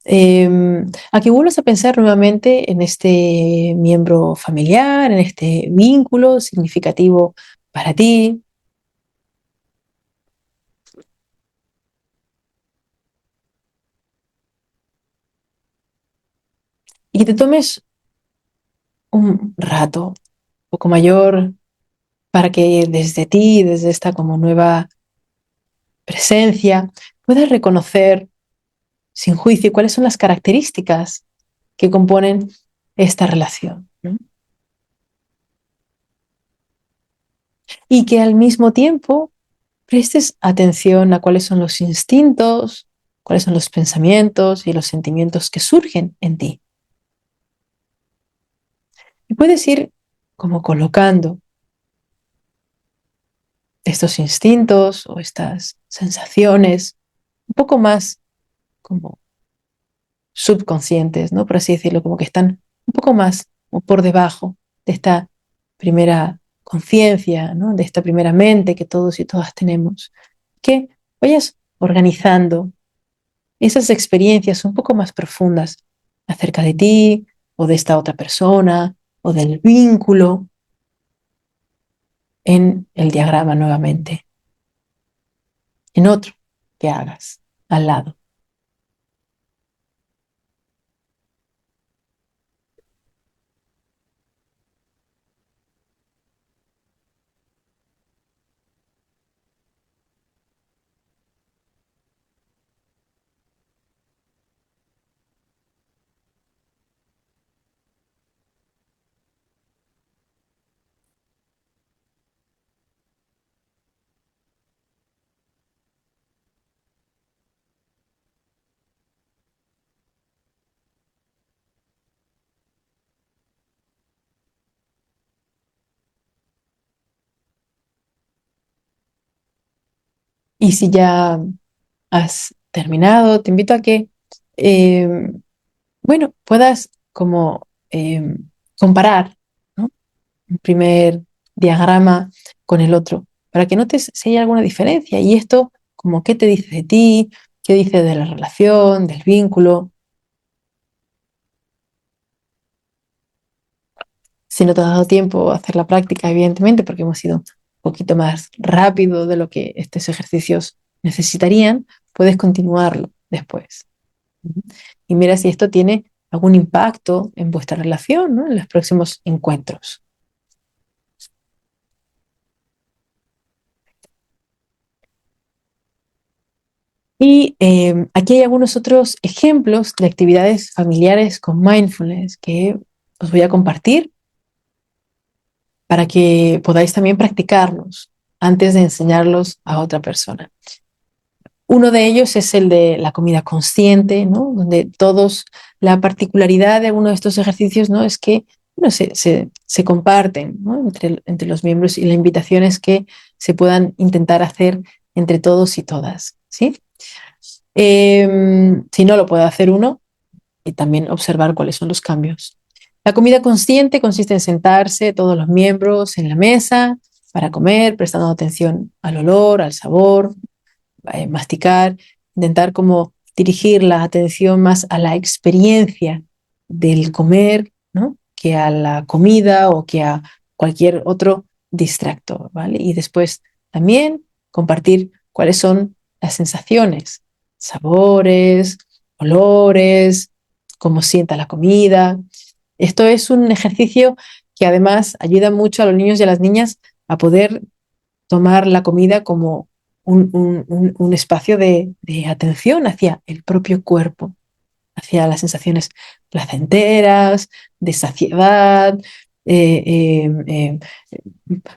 a que vuelvas a pensar nuevamente en este miembro familiar, en este vínculo significativo para ti, y que te tomes un rato un poco mayor para que desde ti, desde esta como nueva presencia, puedas reconocer sin juicio cuáles son las características que componen esta relación, ¿no? Y que al mismo tiempo prestes atención a cuáles son los instintos, cuáles son los pensamientos y los sentimientos que surgen en ti. Y puedes ir como colocando estos instintos o estas sensaciones un poco más como subconscientes, ¿no? Por así decirlo, como que están un poco más o por debajo de esta primera conciencia, ¿no? De esta primera mente que todos y todas tenemos. Que vayas organizando esas experiencias un poco más profundas acerca de ti o de esta otra persona o del vínculo en el diagrama nuevamente, en otro que hagas al lado. Y si ya has terminado, te invito a que, eh, bueno, puedas como comparar, ¿no? Un primer diagrama con el otro, para que notes si hay alguna diferencia. Y esto, como qué te dice de ti, qué dice de la relación, del vínculo. Si no te ha dado tiempo a hacer la práctica, evidentemente, porque hemos ido un poquito más rápido de lo que estos ejercicios necesitarían, puedes continuarlo después. Y mira si esto tiene algún impacto en vuestra relación, ¿no? En los próximos encuentros. Y aquí hay algunos otros ejemplos de actividades familiares con mindfulness que os voy a compartir para que podáis también practicarlos antes de enseñarlos a otra persona. Uno de ellos es el de la comida consciente, ¿no? Donde todos, la particularidad de uno de estos ejercicios, ¿no? Es que bueno, se comparten, ¿no? Entre los miembros, y la invitación es que se puedan intentar hacer entre todos y todas, ¿sí? Si no, lo puede hacer uno y también observar cuáles son los cambios. La comida consciente consiste en sentarse todos los miembros en la mesa para comer, prestando atención al olor, al sabor, masticar, intentar como dirigir la atención más a la experiencia del comer, ¿no? Que a la comida o que a cualquier otro distractor, ¿vale? Y después también compartir cuáles son las sensaciones, sabores, olores, cómo sienta la comida. Esto es un ejercicio que además ayuda mucho a los niños y a las niñas a poder tomar la comida como un espacio de atención hacia el propio cuerpo, hacia las sensaciones placenteras, de saciedad, eh, eh,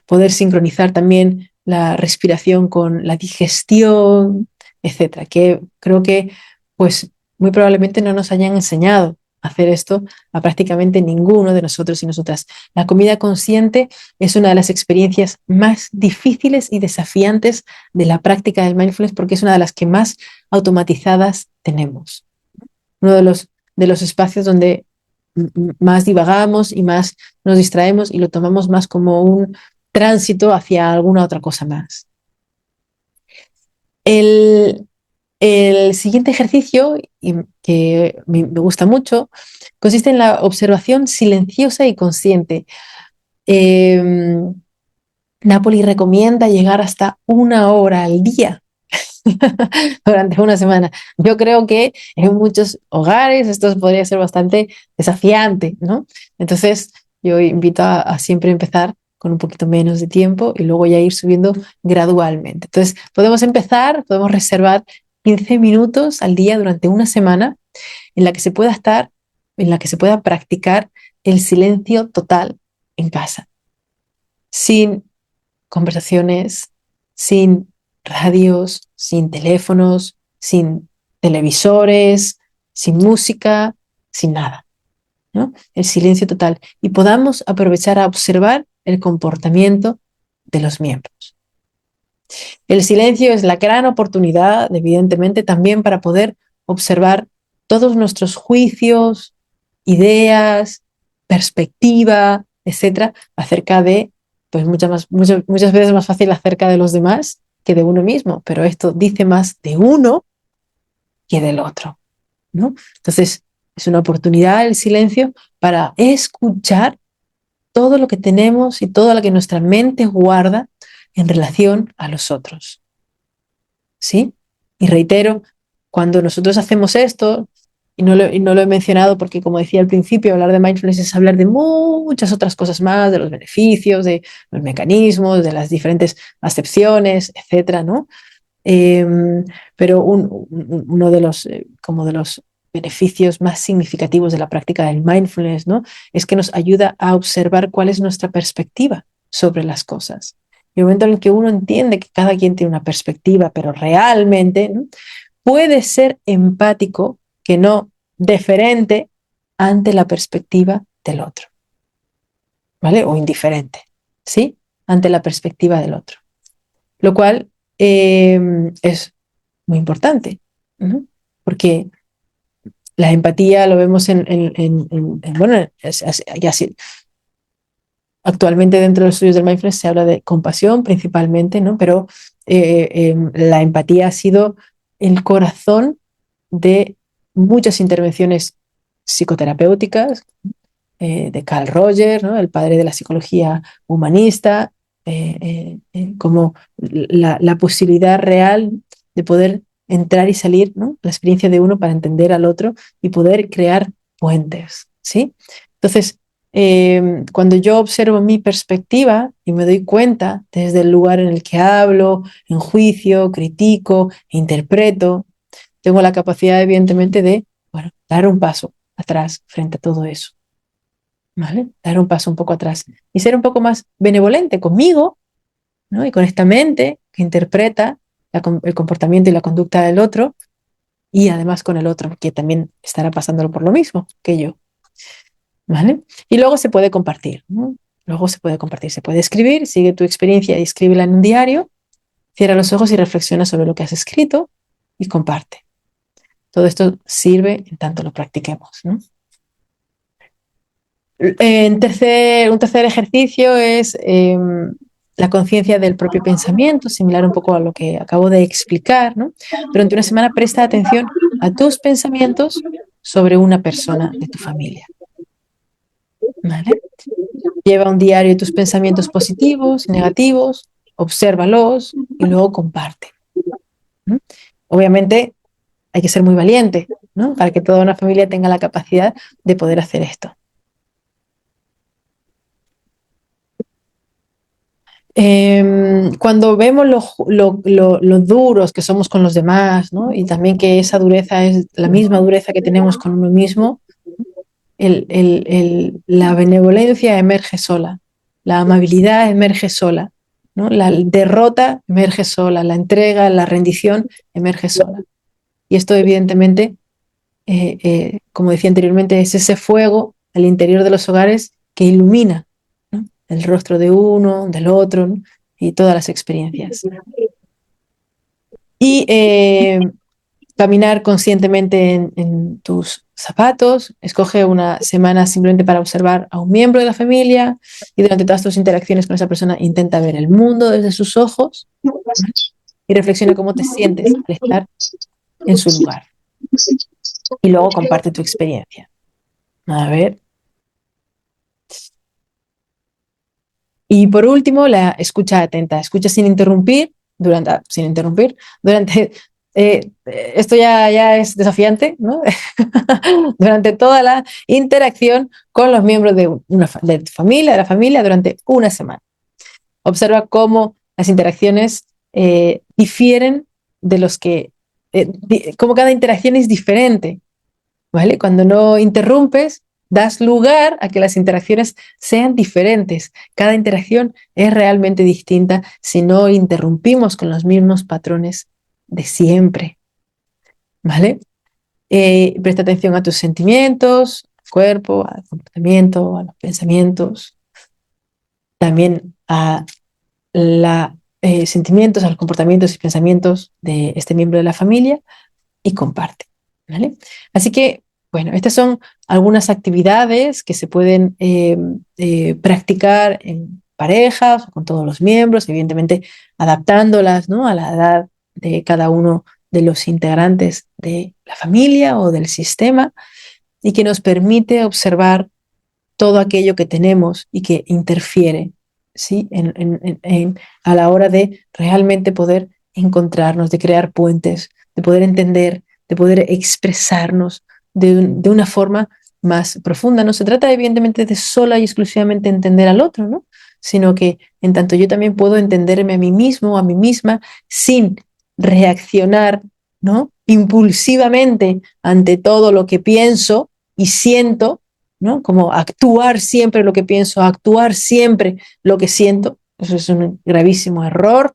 poder sincronizar también la respiración con la digestión, etcétera, que creo que pues muy probablemente no nos hayan enseñado a hacer esto a prácticamente ninguno de nosotros y nosotras. La comida consciente es una de las experiencias más difíciles y desafiantes de la práctica del mindfulness porque es una de las que más automatizadas tenemos. Uno de los espacios donde más divagamos y más nos distraemos y lo tomamos más como un tránsito hacia alguna otra cosa más. El, el siguiente ejercicio, que me gusta mucho, consiste en la observación silenciosa y consciente. Eh, Napoli recomienda llegar hasta 1 hora al día durante una semana. Yo creo que en muchos hogares esto podría ser bastante desafiante, ¿no? Entonces, yo invito a siempre empezar con un poquito menos de tiempo y luego ya ir subiendo gradualmente. Entonces, podemos empezar, podemos reservar 15 minutos al día durante una semana en la que se pueda estar, en la que se pueda practicar el silencio total en casa, sin conversaciones, sin radios, sin teléfonos, sin televisores, sin música, sin nada, ¿no? El silencio total. Y podamos aprovechar a observar el comportamiento de los miembros. El silencio es la gran oportunidad, evidentemente, también para poder observar todos nuestros juicios, ideas, perspectiva, etcétera, acerca de, pues muchas veces es más fácil acerca de los demás que de uno mismo, pero esto dice más de uno que del otro, ¿no? Entonces, es una oportunidad el silencio para escuchar todo lo que tenemos y todo lo que nuestra mente guarda en relación a los otros. ¿Sí? Y reitero, cuando nosotros hacemos esto, y no lo he mencionado porque, como decía al principio, hablar de mindfulness es hablar de muchas otras cosas más, de los beneficios, de los mecanismos, de las diferentes acepciones, etcétera, ¿no? Eh, pero uno de los, como de los beneficios más significativos de la práctica del mindfulness, ¿no? Es que nos ayuda a observar cuál es nuestra perspectiva sobre las cosas. Y el momento en el que uno entiende que cada quien tiene una perspectiva, pero realmente, ¿no? Puede ser empático, que no deferente ante la perspectiva del otro, ¿vale? O indiferente, ¿sí? Ante la perspectiva del otro. Lo cual es muy importante, ¿no? Porque la empatía lo vemos bueno, ya sí, actualmente dentro de los estudios del mindfulness se habla de compasión principalmente, ¿no? Pero la empatía ha sido el corazón de muchas intervenciones psicoterapéuticas, de Carl Rogers, ¿no? El padre de la psicología humanista, como la posibilidad real de poder entrar y salir, ¿no? La experiencia de uno para entender al otro y poder crear puentes, ¿sí? Entonces, cuando yo observo mi perspectiva y me doy cuenta desde el lugar en el que hablo, enjuicio, critico, interpreto, tengo la capacidad, evidentemente, de, bueno, dar un paso atrás frente a todo eso. ¿Vale? Dar un paso un poco atrás y ser un poco más benevolente conmigo, ¿no? Y con esta mente que interpreta el comportamiento y la conducta del otro y además con el otro, que también estará pasándolo por lo mismo que yo. ¿Vale? Y luego se puede compartir, ¿no? Luego se puede compartir, se puede escribir, sigue tu experiencia y escríbela en un diario, cierra los ojos y reflexiona sobre lo que has escrito y comparte. Todo esto sirve en tanto lo practiquemos, ¿no? Un tercer ejercicio es la conciencia del propio pensamiento, similar un poco a lo que acabo de explicar, ¿no? Durante una semana presta atención a tus pensamientos sobre una persona de tu familia, ¿vale? Lleva un diario de tus pensamientos positivos y negativos, obsérvalos y luego comparte, ¿no? Obviamente hay que ser muy valiente, ¿no? Para que toda una familia tenga la capacidad de poder hacer esto. Cuando vemos lo duros que somos con los demás, ¿no? Y también que esa dureza es la misma dureza que tenemos con uno mismo, la benevolencia emerge sola, la amabilidad emerge sola, ¿no? La derrota emerge sola, la entrega, la rendición emerge sola. Y esto evidentemente, como decía anteriormente, es ese fuego al interior de los hogares que ilumina, ¿no? El rostro de uno, del otro, ¿no? Y todas las experiencias. Y caminar conscientemente en tus zapatos, escoge una semana simplemente para observar a un miembro de la familia y durante todas tus interacciones con esa persona intenta ver el mundo desde sus ojos y reflexiona cómo te sientes al estar en su lugar. Y luego comparte tu experiencia. A ver. Y por último, la escucha atenta. Escucha sin interrumpir, durante, esto ya es desafiante, ¿no? Durante toda la interacción con los miembros de tu familia, de la familia, durante una semana. Observa cómo las interacciones difieren de los que, cómo cada interacción es diferente, ¿vale? Cuando no interrumpes, das lugar a que las interacciones sean diferentes. Cada interacción es realmente distinta si no interrumpimos con los mismos patrones de siempre, ¿vale? Presta atención a tus sentimientos, al cuerpo, al comportamiento, a los pensamientos, también a los sentimientos, a los comportamientos y pensamientos de este miembro de la familia y comparte, ¿vale? Así que, bueno, estas son algunas actividades que se pueden practicar en parejas o con todos los miembros, evidentemente adaptándolas, ¿no? A la edad de cada uno de los integrantes de la familia o del sistema y que nos permite observar todo aquello que tenemos y que interfiere, ¿sí? A la hora de realmente poder encontrarnos, de crear puentes, de poder entender, de poder expresarnos de una forma más profunda. No se trata evidentemente de sola y exclusivamente entender al otro, ¿no? Sino que en tanto yo también puedo entenderme a mí mismo, a mí misma, sin reaccionar, ¿no? Impulsivamente ante todo lo que pienso y siento, ¿no? Como actuar siempre lo que pienso, actuar siempre lo que siento. Eso es un gravísimo error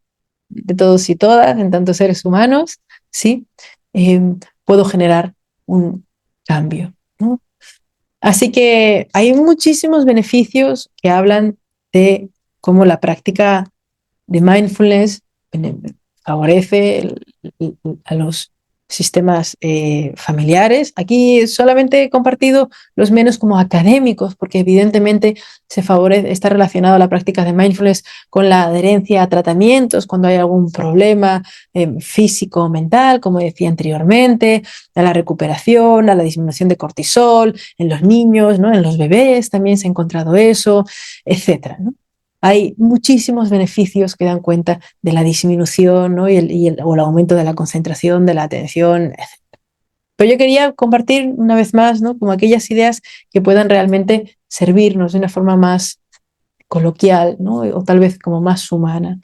de todos y todas, en tantos seres humanos, ¿sí? Puedo generar un cambio, ¿no? Así que hay muchísimos beneficios que hablan de cómo la práctica de mindfulness favorece a los sistemas familiares. Aquí solamente he compartido los menos como académicos, porque evidentemente está relacionado la práctica de mindfulness con la adherencia a tratamientos cuando hay algún problema físico o mental, como decía anteriormente, a la recuperación, a la disminución de cortisol en los niños, ¿no? En los bebés también se ha encontrado eso, etcétera, ¿no? Hay muchísimos beneficios que dan cuenta de la disminución, ¿no? o el aumento de la concentración, de la atención, etc. Pero yo quería compartir una vez más, ¿no? Como aquellas ideas que puedan realmente servirnos de una forma más coloquial, ¿no? O tal vez como más humana.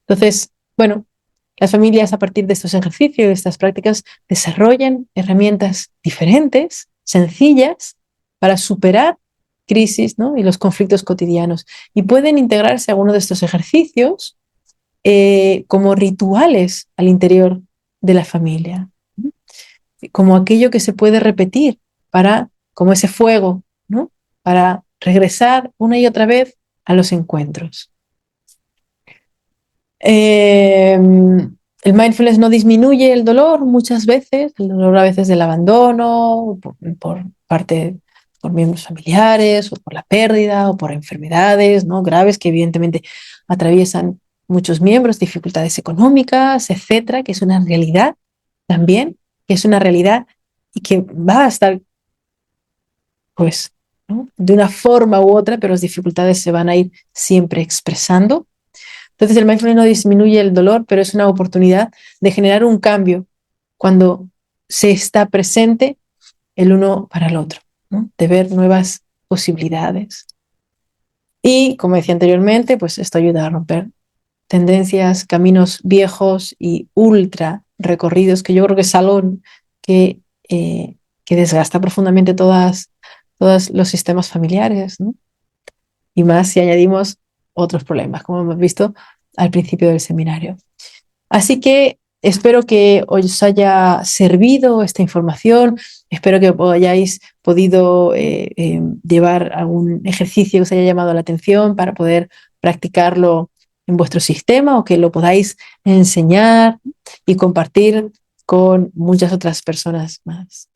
Entonces, bueno, las familias a partir de estos ejercicios, de estas prácticas, desarrollan herramientas diferentes, sencillas, para superar crisis, ¿no? Y los conflictos cotidianos. Y pueden integrarse a alguno de estos ejercicios como rituales al interior de la familia, ¿no? Como aquello que se puede repetir como ese fuego, ¿no? Para regresar una y otra vez a los encuentros. El mindfulness no disminuye el dolor muchas veces, el dolor a veces del abandono, por parte por miembros familiares, o por la pérdida, o por enfermedades, ¿no? Graves que evidentemente atraviesan muchos miembros, dificultades económicas, etcétera, que es una realidad también, que es una realidad y que va a estar, pues, ¿no? De una forma u otra, pero las dificultades se van a ir siempre expresando. Entonces el mindfulness no disminuye el dolor, pero es una oportunidad de generar un cambio cuando se está presente el uno para el otro, ¿no? De ver nuevas posibilidades. Y como decía anteriormente, pues esto ayuda a romper tendencias, caminos viejos y ultra recorridos, que yo creo que es algo que, eh, que desgasta profundamente todos los sistemas familiares, ¿no? Y más si añadimos otros problemas, como hemos visto al principio del seminario. Así que espero que os haya servido esta información, espero que hayáis podido llevar algún ejercicio que os haya llamado la atención para poder practicarlo en vuestro sistema o que lo podáis enseñar y compartir con muchas otras personas más.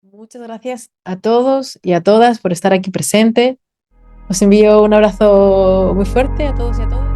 Muchas gracias a todos y a todas por estar aquí presente. Os envío un abrazo muy fuerte a todos y a todas.